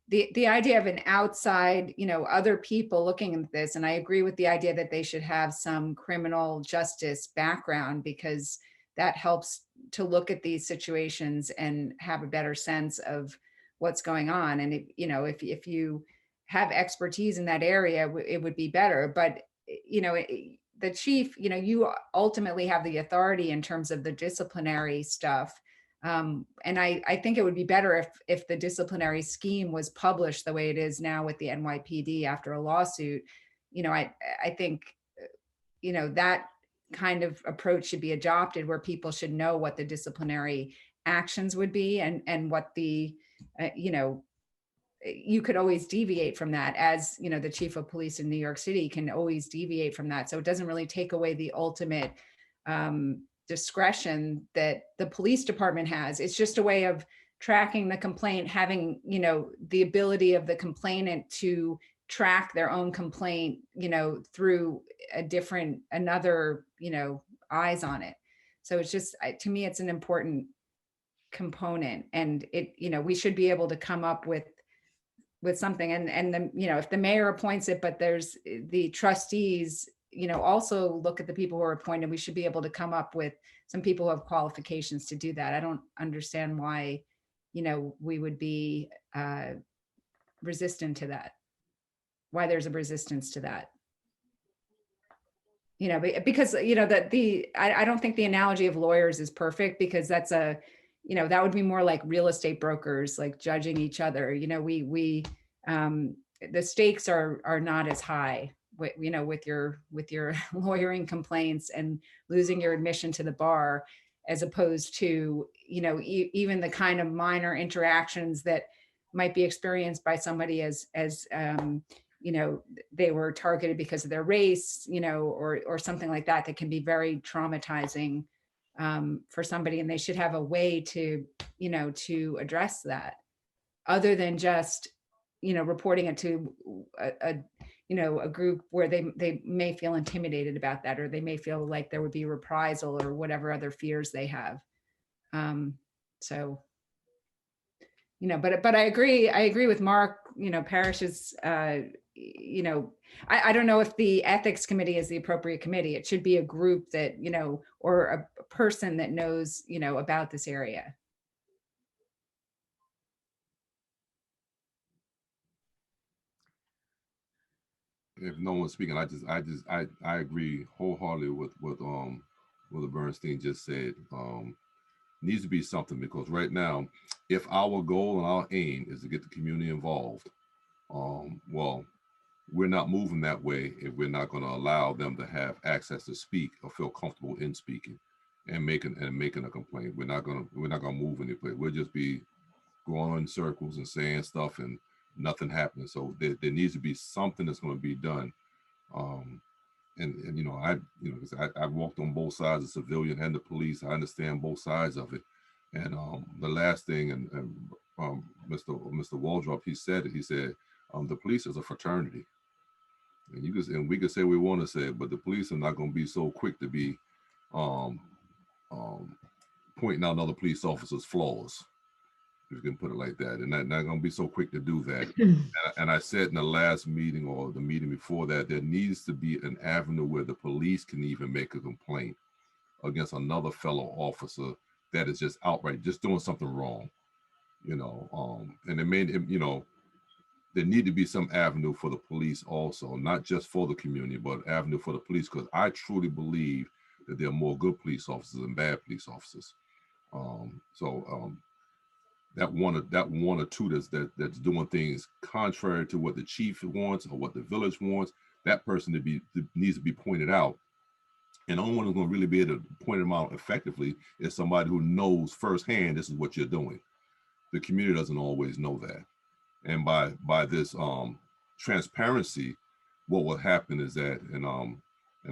the idea of an outside, other people looking at this, and I agree with the idea that they should have some criminal justice background because that helps to look at these situations and have a better sense of what's going on. And if you have expertise in that area, it would be better. But the chief, you ultimately have the authority in terms of the disciplinary stuff. And I think it would be better if the disciplinary scheme was published the way it is now with the NYPD after a lawsuit. I think that kind of approach should be adopted where people should know what the disciplinary actions would be and what the you could always deviate from that, as the chief of police in New York City can always deviate from that. So it doesn't really take away the ultimate discretion that the police department has. It's just a way of tracking the complaint, having the ability of the complainant to track their own complaint, through another eyes on it. So it's just, to me, it's an important component, and we should be able to come up with something. And then, if the mayor appoints it, but there's the trustees, also look at the people who are appointed, we should be able to come up with some people who have qualifications to do that. I don't understand why, we would be resistant to that. Why there's a resistance to that. Because, I don't think the analogy of lawyers is perfect, because that's that would be more like real estate brokers, like judging each other. The stakes are not as high with your lawyering complaints and losing your admission to the bar, as opposed to, even the kind of minor interactions that might be experienced by somebody as they were targeted because of their race, or something like that, that can be very traumatizing for somebody, and they should have a way to address that, other than just, reporting it to a group where they may feel intimidated about that, or they may feel like there would be reprisal or whatever other fears they have. But I agree with Mark, parishes, I don't know if the ethics committee is the appropriate committee. It should be a group that, or a person that knows, about this area. If no one's speaking, I agree wholeheartedly with what the Bernstein just said. Needs to be something, because right now, if our goal and our aim is to get the community involved, well, we're not moving that way if we're not going to allow them to have access to speak or feel comfortable in speaking and making a complaint. We're not gonna move any place. We'll just be going in circles and saying stuff and nothing happening. So there needs to be something that's going to be done. And I've walked on both sides, the civilian and the police. I understand both sides of it. And the last thing, and Mr. Waldrop, he said the police is a fraternity. And we could say we want to say it, but the police are not going to be so quick to be pointing out another police officer's flaws, if you can put it like that. And not going to be so quick to do that. And I said in the last meeting or the meeting before that, there needs to be an avenue where the police can even make a complaint against another fellow officer that is just outright just doing something wrong, and it made him, there need to be some avenue for the police also, not just for the community, but avenue for the police, because I truly believe that there are more good police officers than bad police officers. That one or two that's doing things contrary to what the chief wants or what the village wants, that person needs to be pointed out. And the only one who's going to really be able to point them out effectively is somebody who knows firsthand this is what you're doing. The community doesn't always know that. And by this transparency, what will happen is that, and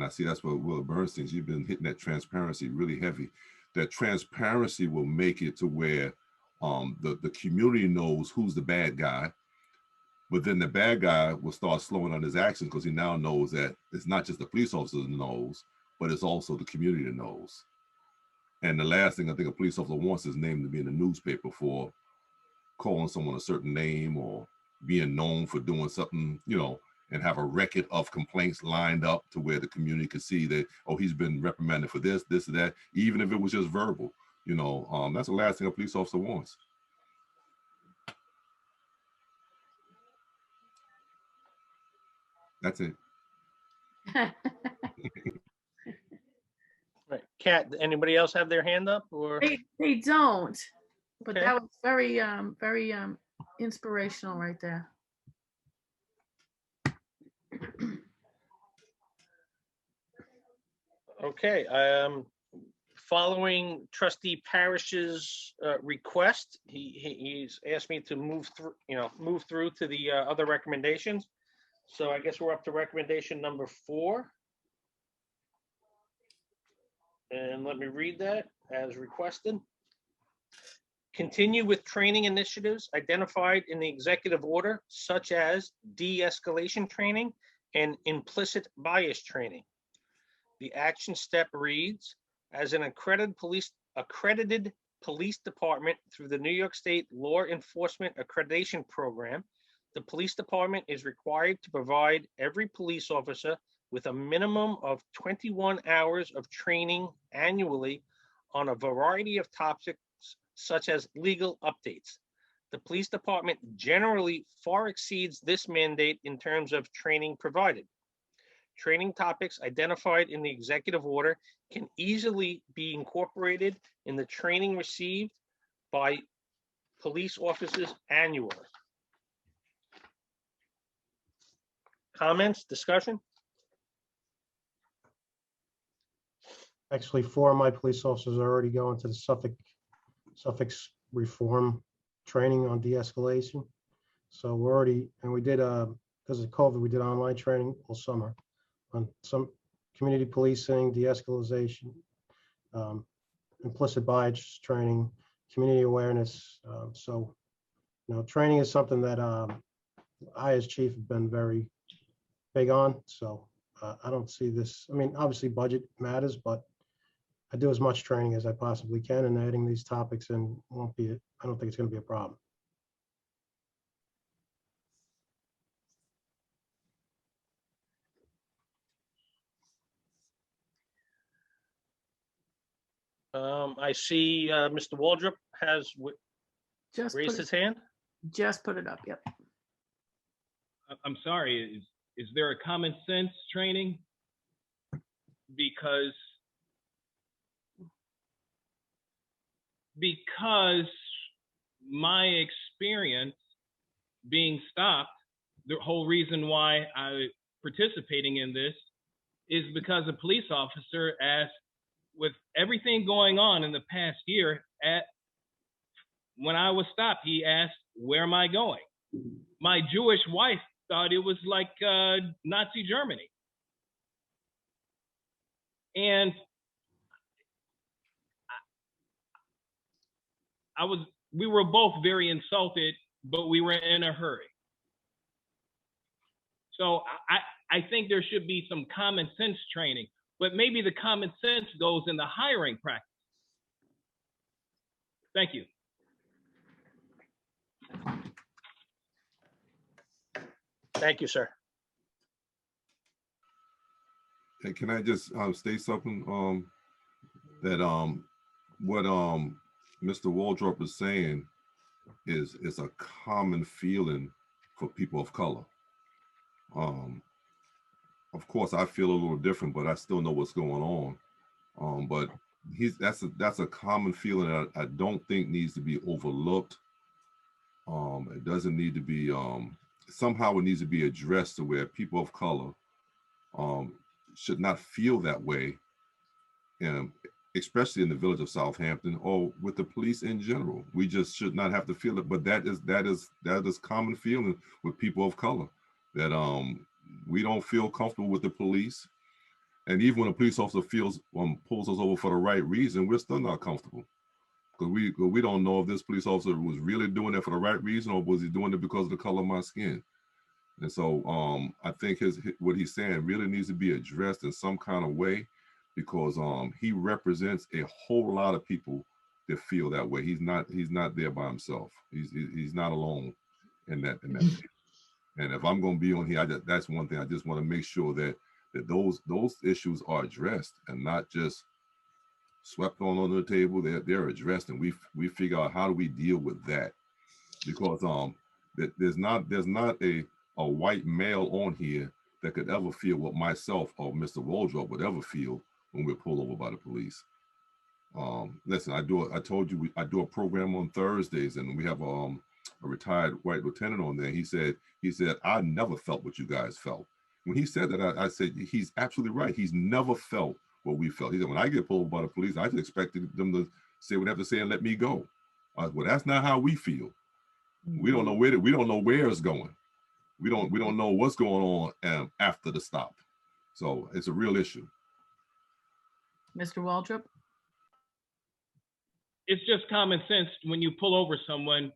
I see that's what Will Bernstein, you've been hitting that transparency really heavy. That transparency will make it to where the community knows who's the bad guy, but then the bad guy will start slowing on his actions because he now knows that it's not just the police officer that knows, but it's also the community that knows. And the last thing I think a police officer wants is name to be in the newspaper for calling someone a certain name or being known for doing something, and have a record of complaints lined up to where the community could see that, oh, he's been reprimanded for this, or that, even if it was just verbal. That's the last thing a police officer wants. That's it. Right. Kat, anybody else have their hand up, or? They don't, but Okay. that was very, very inspirational right there. Okay, following Trustee Parrish's request, he's asked me to move through to the other recommendations. So I guess we're up to recommendation number 4. And let me read that as requested. Continue with training initiatives identified in the executive order, such as de-escalation training and implicit bias training. The action step reads, as an accredited police department through the New York State Law Enforcement Accreditation Program, the police department is required to provide every police officer with a minimum of 21 hours of training annually on a variety of topics such as legal updates. The police department generally far exceeds this mandate in terms of training provided. Training topics identified in the executive order can easily be incorporated in the training received by police officers annually. Comments, discussion? Actually, 4 of my police officers are already going to the Suffolk's reform training on de-escalation. So we're already, and we did, because of COVID, we did online training all summer on some community policing, de-escalation, implicit bias training, community awareness. So, training is something that I, as chief, have been very big on. So I don't see this. I mean, obviously budget matters, but I do as much training as I possibly can, and adding these topics in won't be, I don't think it's going to be a problem. I see Mr. Waldrop has Just raised put his it, hand. just put it up. Yep. I'm sorry, is there a common sense training? Because my experience being stopped, the whole reason why I'm participating in this is because a police officer asked, with everything going on in the past year, when I was stopped, he asked, where am I going? My Jewish wife thought it was like Nazi Germany. And we were both very insulted, but we were in a hurry. So I think there should be some common sense training, but maybe the common sense goes in the hiring practice. Thank you. Thank you, sir. Hey, can I just state something? That what Mr. Waldrop is saying is a common feeling for people of color. Of course, I feel a little different, but I still know what's going on. But that's a common feeling that I don't think needs to be overlooked. It doesn't need to be somehow it needs to be addressed to where people of color should not feel that way, especially in the village of Southampton or with the police in general. We just should not have to feel it, but that is common feeling with people of color, that we don't feel comfortable with the police. And even when a police officer pulls us over for the right reason, we're still not comfortable, because we don't know if this police officer was really doing it for the right reason, or was he doing it because of the color of my skin. And so I think what he's saying really needs to be addressed in some kind of way, because he represents a whole lot of people that feel that way. He's not there by himself. He's not alone in that. And if I'm going to be on here, that's one thing I just want to make sure that those issues are addressed and not just swept on under the table. They're addressed, and we figure out how do we deal with that, because there's not a white male on here that could ever feel what myself or Mr. Waldrop would ever feel when we're pulled over by the police. Listen, I told you I do a program on Thursdays, and we have a retired white lieutenant on there. He said I never felt what you guys felt. When he said that, I said he's absolutely right. He's never felt what we felt. He said, when I get pulled by the police, I just expected them to say what they have to say and let me go. Well, that's not how we feel. We don't know where it's going. We don't know what's going on after the stop. So it's a real issue. Mr. Waldrop? It's just common sense when you pull over someone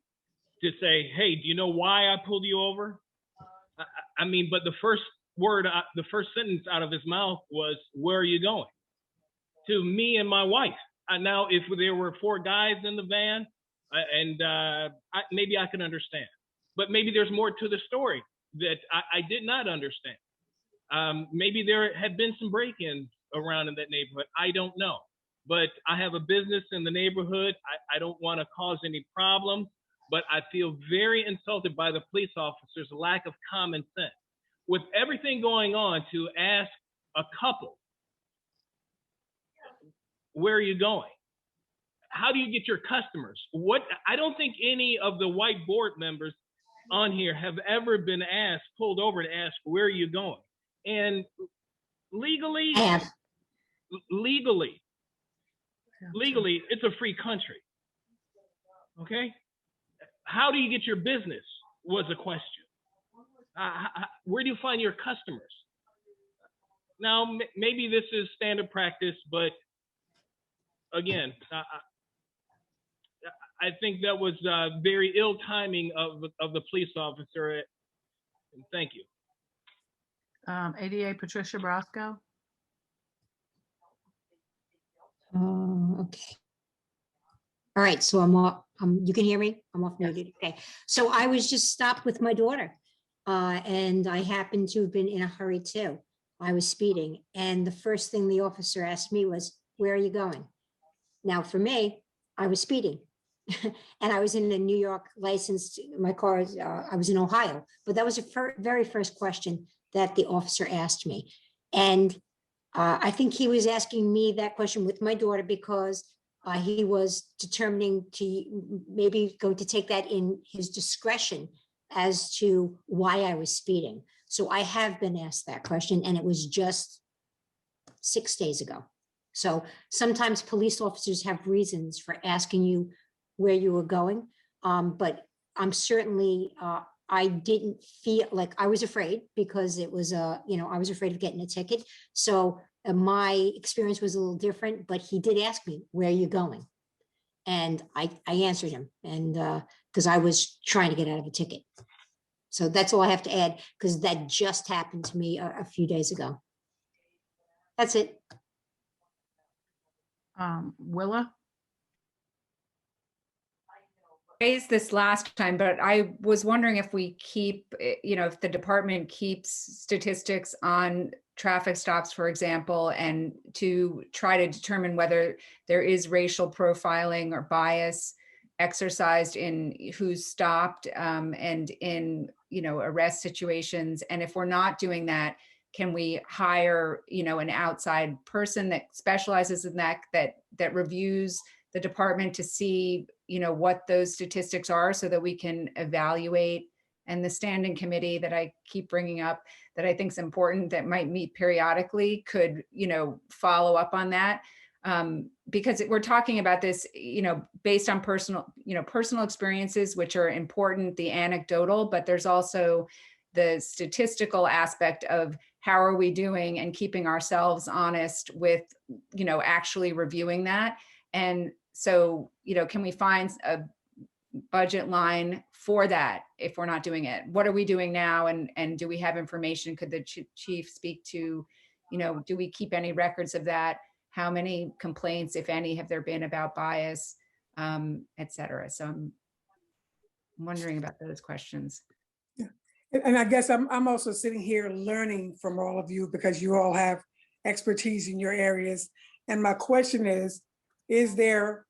to say, hey, do you know why I pulled you over? I mean, but the first sentence out of his mouth was, where are you going? To me and my wife. Now, if there were 4 guys in the van, maybe I can understand. But maybe there's more to the story that I did not understand. Maybe there had been some break-ins around in that neighborhood. I don't know. But I have a business in the neighborhood. I don't want to cause any problems, but I feel very insulted by the police officers' lack of common sense. With everything going on, to ask a couple, where are you going? How do you get your customers? I don't think any of the white board members on here have ever been pulled over to ask, where are you going? And legally, legally, it's a free country. Okay? How do you get your business was a question. Where do you find your customers? Now, maybe this is standard practice, but again, I think that was very ill timing of the police officer. And thank you. ADA Patricia Brasco. Okay. All right, so I'm off, you can hear me? I'm off muted. Okay, so I was just stopped with my daughter. And I happened to have been in a hurry too. I was speeding, and the first thing the officer asked me was, "Where are you going?" Now, for me, I was speeding. And I was in a New York license, my car, I was in Ohio, but that was the very first question that the officer asked me. And I think he was asking me that question with my daughter because he was determining to maybe going to take that in his discretion as to why I was speeding. So I have been asked that question, and it was just 6 days ago. So sometimes police officers have reasons for asking you where you were going, but I'm certainly, I didn't feel like I was afraid because it was I was afraid of getting a ticket. So my experience was a little different, but he did ask me, "Where are you going?" And I answered him, and because I was trying to get out of a ticket. So that's all I have to add, because that just happened to me a few days ago. That's it. Willa. Raised this last time, but I was wondering if we keep, if the department keeps statistics on traffic stops, for example, and to try to determine whether there is racial profiling or bias exercised in who's stopped and in, arrest situations. And if we're not doing that, can we hire, an outside person that specializes in that reviews the department to see, what those statistics are so that we can evaluate? And the standing committee that I keep bringing up that I think is important that might meet periodically could, follow up on that. Because we're talking about this, based on personal experiences, which are important, the anecdotal, but there's also the statistical aspect of how are we doing and keeping ourselves honest with, actually reviewing that. And so, can we find a budget line for that if we're not doing it? What are we doing now? And do we have information? Could the chief speak to, do we keep any records of that? How many complaints, if any, have there been about bias, et cetera? So I'm wondering about those questions. Yeah. And I guess I'm also sitting here learning from all of you because you all have expertise in your areas. And my question is there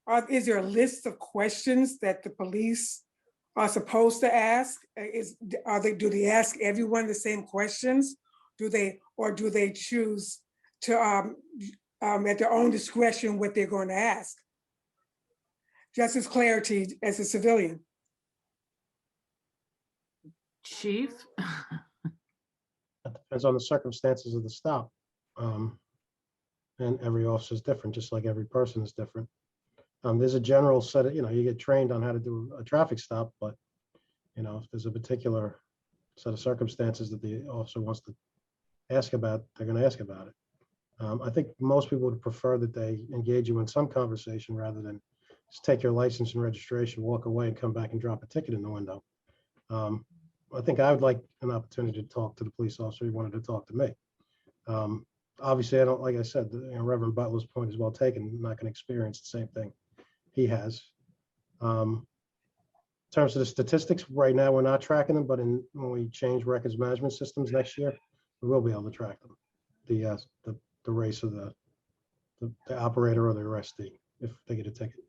a list of questions that the police are supposed to ask? Do they ask everyone the same questions? Do they choose to at their own discretion what they're going to ask? Just as clarity as a civilian. Chief. That depends on the circumstances of the stop. And every officer is different, just like every person is different. There's a general set of, you get trained on how to do a traffic stop, but, if there's a particular set of circumstances that the officer wants to ask about, they're going to ask about it. I think most people would prefer that they engage you in some conversation rather than just take your license and registration, walk away and come back and drop a ticket in the window. I think I would like an opportunity to talk to the police officer who wanted to talk to me. Obviously, I don't, like I said, Reverend Butler's point is well taken. I'm not going to experience the same thing he has. In terms of the statistics, right now we're not tracking them, but when we change records management systems next year, we will be able to track them. The race of the operator or the arrestee if they get a ticket.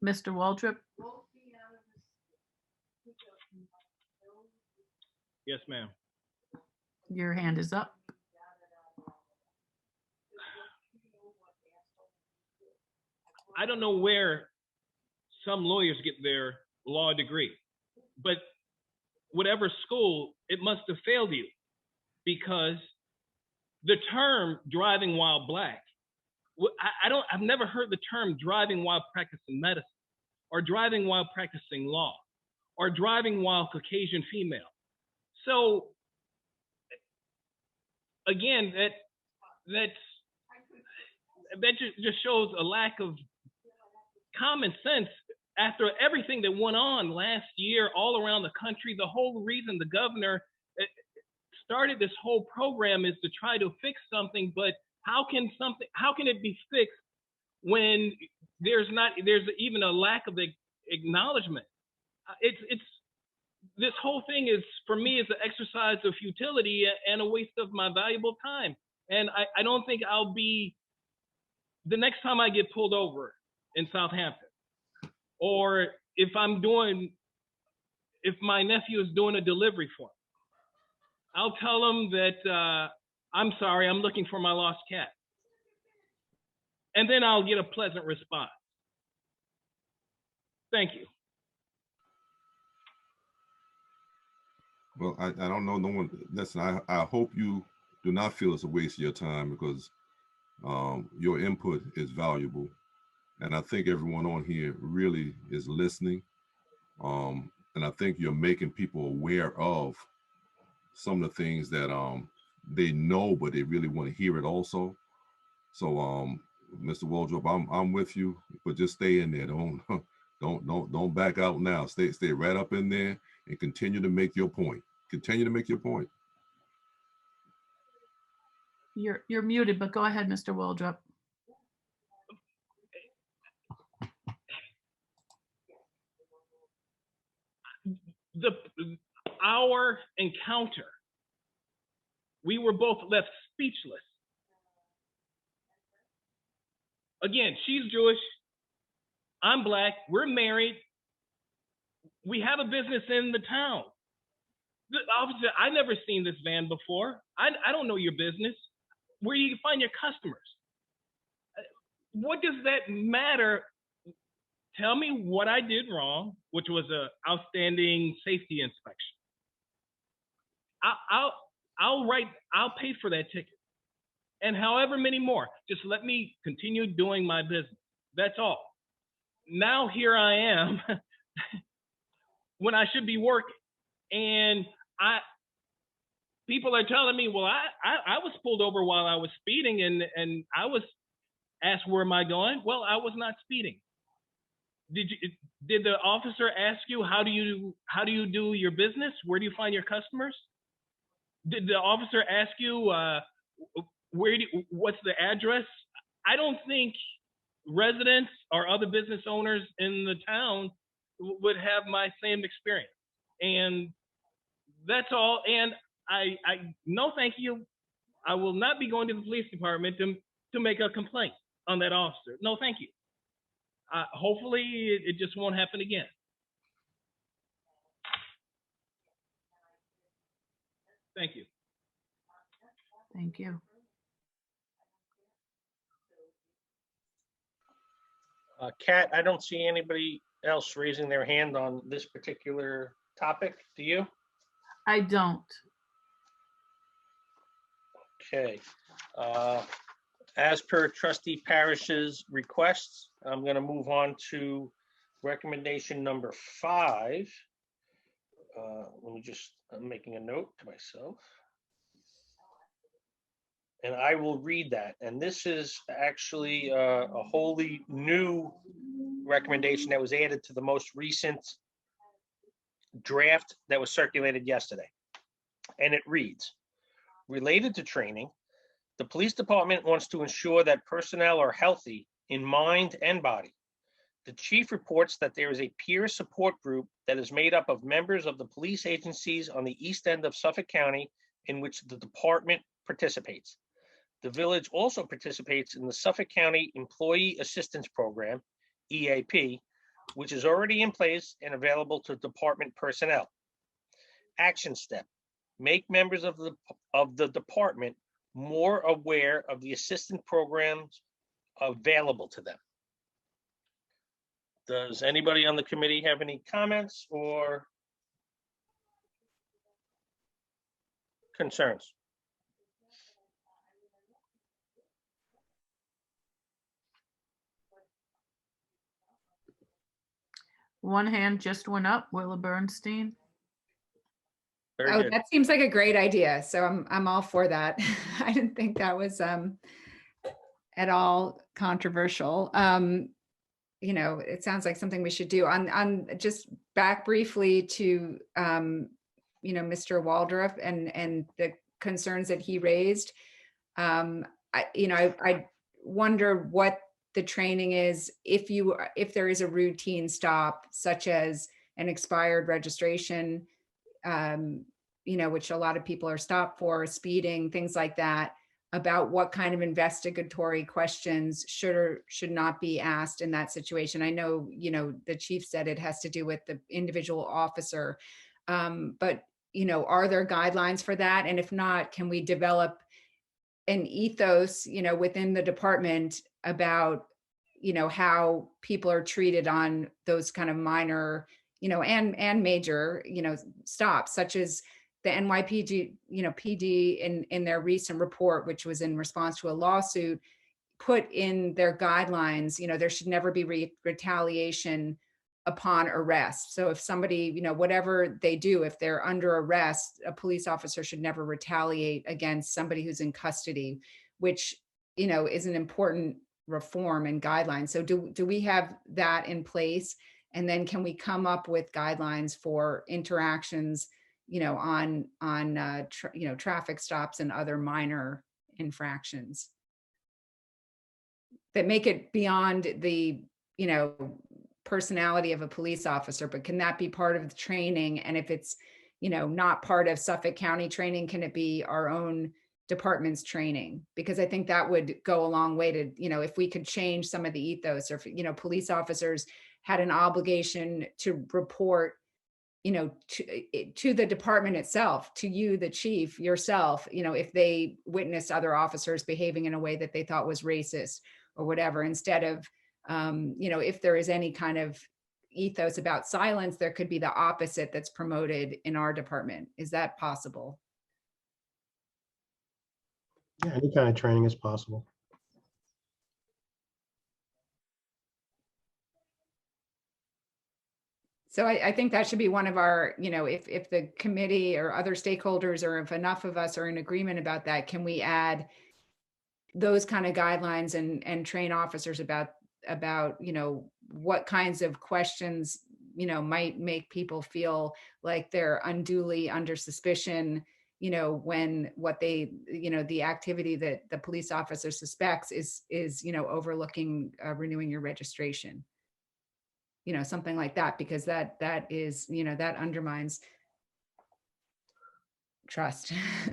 Mr. Waldrop. Yes, ma'am. Your hand is up. I don't know where some lawyers get their law degree, but whatever school, it must have failed you because the term driving while Black, I've never heard the term driving while practicing medicine, or driving while practicing law, or driving while Caucasian female. So again, that just shows a lack of common sense after everything that went on last year all around the country. The whole reason the governor started this whole program is to try to fix something, but how can it be fixed when there's even a lack of acknowledgement? It's this whole thing is, for me, is an exercise of futility and a waste of my valuable time. And I don't think I'll be, the next time I get pulled over in Southampton, or if my nephew is doing a delivery for me, I'll tell him that I'm sorry, I'm looking for my lost cat. And then I'll get a pleasant response. Thank you. Well, I don't know, no one, listen, I hope you do not feel it's a waste of your time, because your input is valuable. And I think everyone on here really is listening. And I think you're making people aware of some of the things that they know, but they really want to hear it also. So Mr. Waldrop, I'm with you, but just stay in there. Don't back out now. Stay right up in there and continue to make your point. Continue to make your point. You're muted, but go ahead, Mr. Waldrop. Our encounter, we were both left speechless. Again, she's Jewish, I'm Black, we're married, we have a business in the town. The officer, I never seen this van before. I don't know your business. Where do you find your customers? What does that matter? Tell me what I did wrong, which was an outstanding safety inspection. I'll pay for that ticket, and however many more. Just let me continue doing my business. That's all. Now here I am when I should be working, and people are telling me, well, I was pulled over while I was speeding, and I was asked, where am I going? Well, I was not speeding. Did the officer ask you, how do you do your business? Where do you find your customers? Did the officer ask you what's the address? I don't think residents or other business owners in the town would have my same experience. And that's all. And I no thank you. I will not be going to the police department to make a complaint on that officer. No thank you. Hopefully it just won't happen again. Thank you. Thank you. Kat, I don't see anybody else raising their hand on this particular topic. Do you? I don't. Okay. As per Trustee Parrish's requests, I'm going to move on to recommendation number 5. Let me just, I'm making a note to myself. And I will read that. And this is actually a wholly new recommendation that was added to the most recent draft that was circulated yesterday. And it reads, related to training, the police department wants to ensure that personnel are healthy in mind and body. The chief reports that there is a peer support group that is made up of members of the police agencies on the east end of Suffolk County in which the department participates. The village also participates in the Suffolk County Employee Assistance Program, EAP, which is already in place and available to department personnel. Action step, make members of the department more aware of the assistance programs available to them. Does anybody on the committee have any comments or concerns? One hand just went up, Willa Bernstein. Very Oh, good. that seems like a great idea. So I'm all for that. I didn't think that was at all controversial. You know, it sounds like something we should do. On just back briefly to you know, Mr. Waldrop and the concerns that he raised. I wonder what the training is if there is a routine stop, such as an expired registration, you know, which a lot of people are stopped for, speeding, things like that, about what kind of investigatory questions should or should not be asked in that situation. I know, you know, the chief said it has to do with the individual officer, but, you know, are there guidelines for that? And if not, can we develop an ethos, you know, within the department about, you know, how people are treated on those kind of minor, you know, and major, you know, stops, such as the NYPD, you know, PD in their recent report, which was in response to a lawsuit, put in their guidelines, you know, there should never be retaliation upon arrest. So if somebody, you know, whatever they do, if they're under arrest, a police officer should never retaliate against somebody who's in custody, which, you know, is an important reform and guidelines. So do we have that in place? And then can we come up with guidelines for interactions, you know, on you know, traffic stops and other minor infractions that make it beyond the, you know, personality of a police officer, but can that be part of the training? And if it's, you know, not part of Suffolk County training, can it be our own department's training? Because I think that would go a long way to, you know, if we could change some of the ethos, or if, you know, police officers had an obligation to report, you know, to the department itself, to you, the chief, yourself, you know, if they witnessed other officers behaving in a way that they thought was racist or whatever, instead of, you know, if there is any kind of ethos about silence, there could be the opposite that's promoted in our department. Is that possible? Yeah, any kind of training is possible. So I think that should be one of our, you know, if the committee or other stakeholders, or if enough of us are in agreement about that, can we add those kind of guidelines and train officers about, you know, what kinds of questions, you know, might make people feel like they're unduly under suspicion, you know, when what they, you know, the activity that the police officer suspects is, you know, overlooking renewing your registration. You know, something like that, because that is, you know, that undermines trust.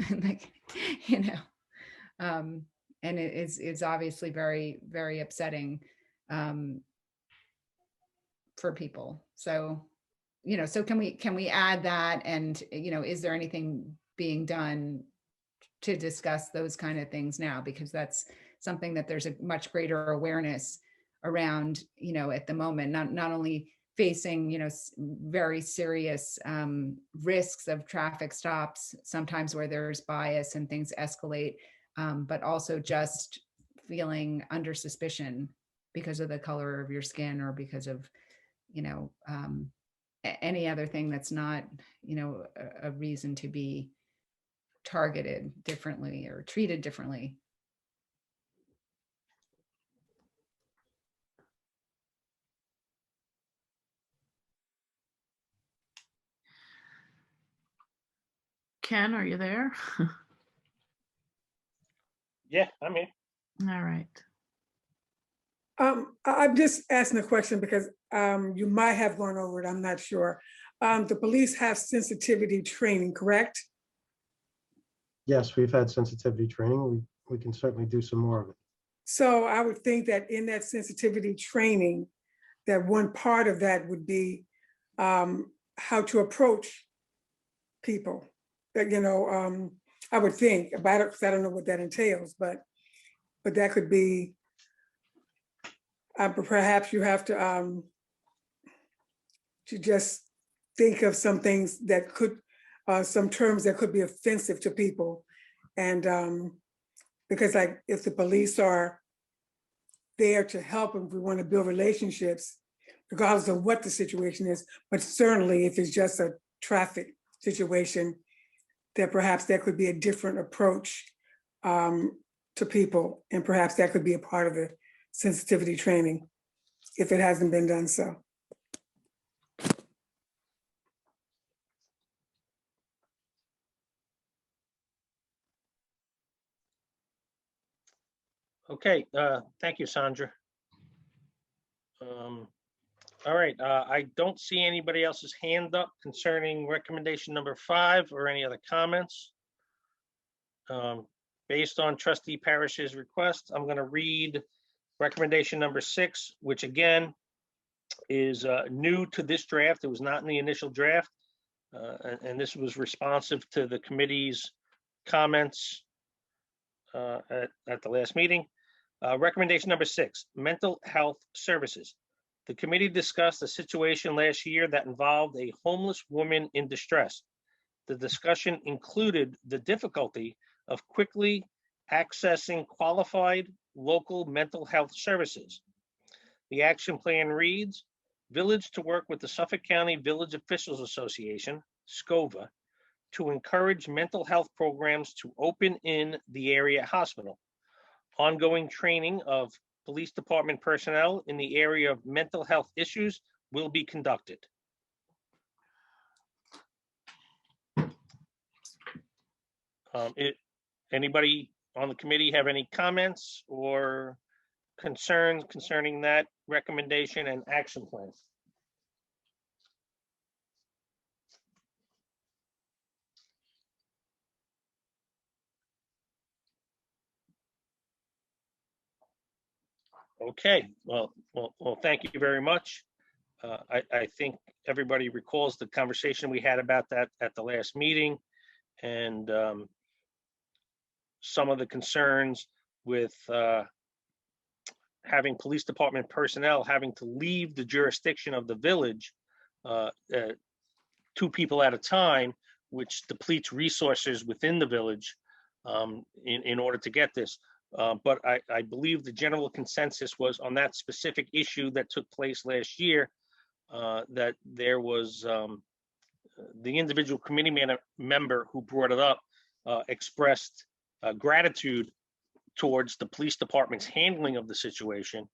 Like, you know, and it's obviously very, very upsetting for people. So, you know, so can we add that? And, you know, is there anything being done to discuss those kind of things now? Because that's something that there's a much greater awareness around, you know, at the moment, not only facing, you know, very serious risks of traffic stops, sometimes where there's bias and things escalate, but also just feeling under suspicion because of the color of your skin, or because of, you know, any other thing that's not, you know, a reason to be targeted differently or treated differently. Ken, are you there? Yeah, I'm in. All right. I'm just asking a question because you might have gone over it, I'm not sure. The police have sensitivity training, correct? Yes, we've had sensitivity training. We can certainly do some more of it. So I would think that in that sensitivity training, that one part of that would be how to approach people. That, you know, I would think about it, because I don't know what that entails, but that could be, perhaps you have to just think of some things that could, some terms that could be offensive to people. And because, like, if the police are there to help, and we want to build relationships, regardless of what the situation is, but certainly if it's just a traffic situation, that perhaps there could be a different approach to people, and perhaps that could be a part of the sensitivity training if it hasn't been done so. Okay, thank you, Sandra. All right, I don't see anybody else's hand up concerning recommendation number 5 or any other comments. Based on trustee Parrish's request, I'm going to read recommendation number 6, which again is new to this draft. It was not in the initial draft. And this was responsive to the committee's comments at the last meeting. Recommendation number 6, mental health services. The committee discussed a situation last year that involved a homeless woman in distress. The discussion included the difficulty of quickly accessing qualified local mental health services. The action plan reads, Village to work with the Suffolk County Village Officials Association, SCOVA, to encourage mental health programs to open in the area hospital. Ongoing training of police department personnel in the area of mental health issues will be conducted. Anybody on the committee have any comments or concerns concerning that recommendation and action plan? Okay, well, thank you very much. I think everybody recalls the conversation we had about that at the last meeting, and some of the concerns with having police department personnel having to leave the jurisdiction of the village, 2 people at a time, which depletes resources within the village in order to get this. But I believe the general consensus was on that specific issue that took place last year, that there was the individual committee member who brought it up expressed gratitude towards the police department's handling of the situation.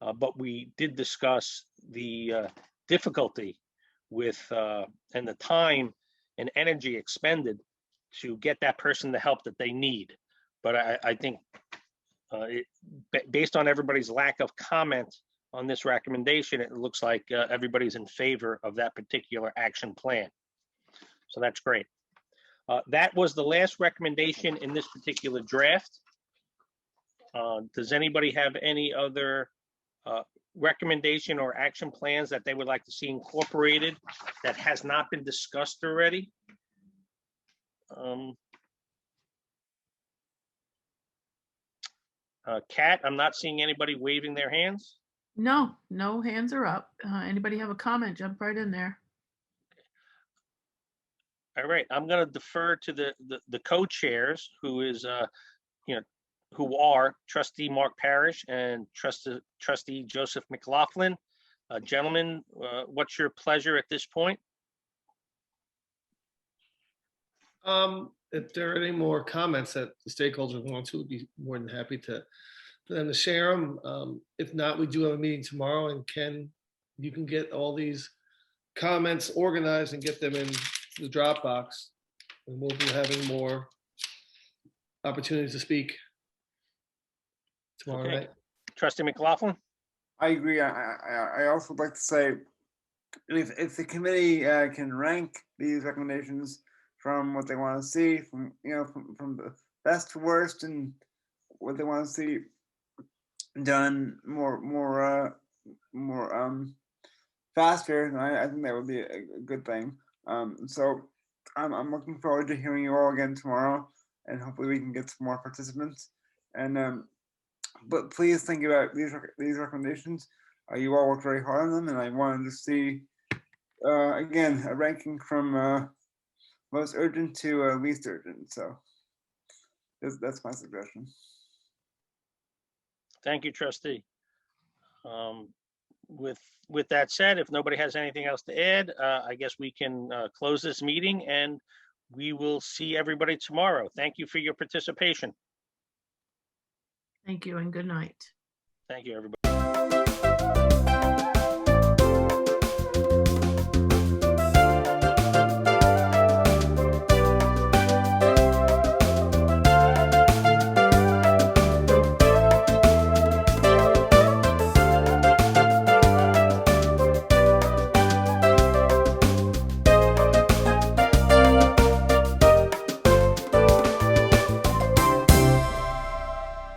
But we did discuss the difficulty with and the time and energy expended to get that person the help that they need. But I think based on everybody's lack of comment on this recommendation, it looks like everybody's in favor of that particular action plan. So that's great. That was the last recommendation in this particular draft. Does anybody have any other recommendation or action plans that they would like to see incorporated that has not been discussed already? Kat, I'm not seeing anybody waving their hands. No hands are up. Anybody have a comment? Jump right in there. All right, I'm going to defer to the co-chairs, who is who are Trustee Mark Parrish and Trustee Joseph McLaughlin. Gentlemen, what's your pleasure at this point? If there are any more comments that the stakeholders want to, we'd be more than happy for them to share them. If not, we do have a meeting tomorrow, and Ken, you can get all these comments organized and get them in the Dropbox, and we'll be having more opportunities to speak tomorrow night. Trustee McLaughlin? I agree. I also would like to say, if the committee can rank these recommendations from what they want to see, from the best to worst, and what they want to see done more faster, I think that would be a good thing. So I'm looking forward to hearing you all again tomorrow, and hopefully we can get some more participants. And but please think about these recommendations. You all worked very hard on them, and I wanted to see again a ranking from most urgent to least urgent. So that's my suggestion. Thank you, Trustee. with that said, if nobody has anything else to add, I guess we can close this meeting and we will see everybody tomorrow. Thank you for your participation. Thank you and good night. Thank you, everybody.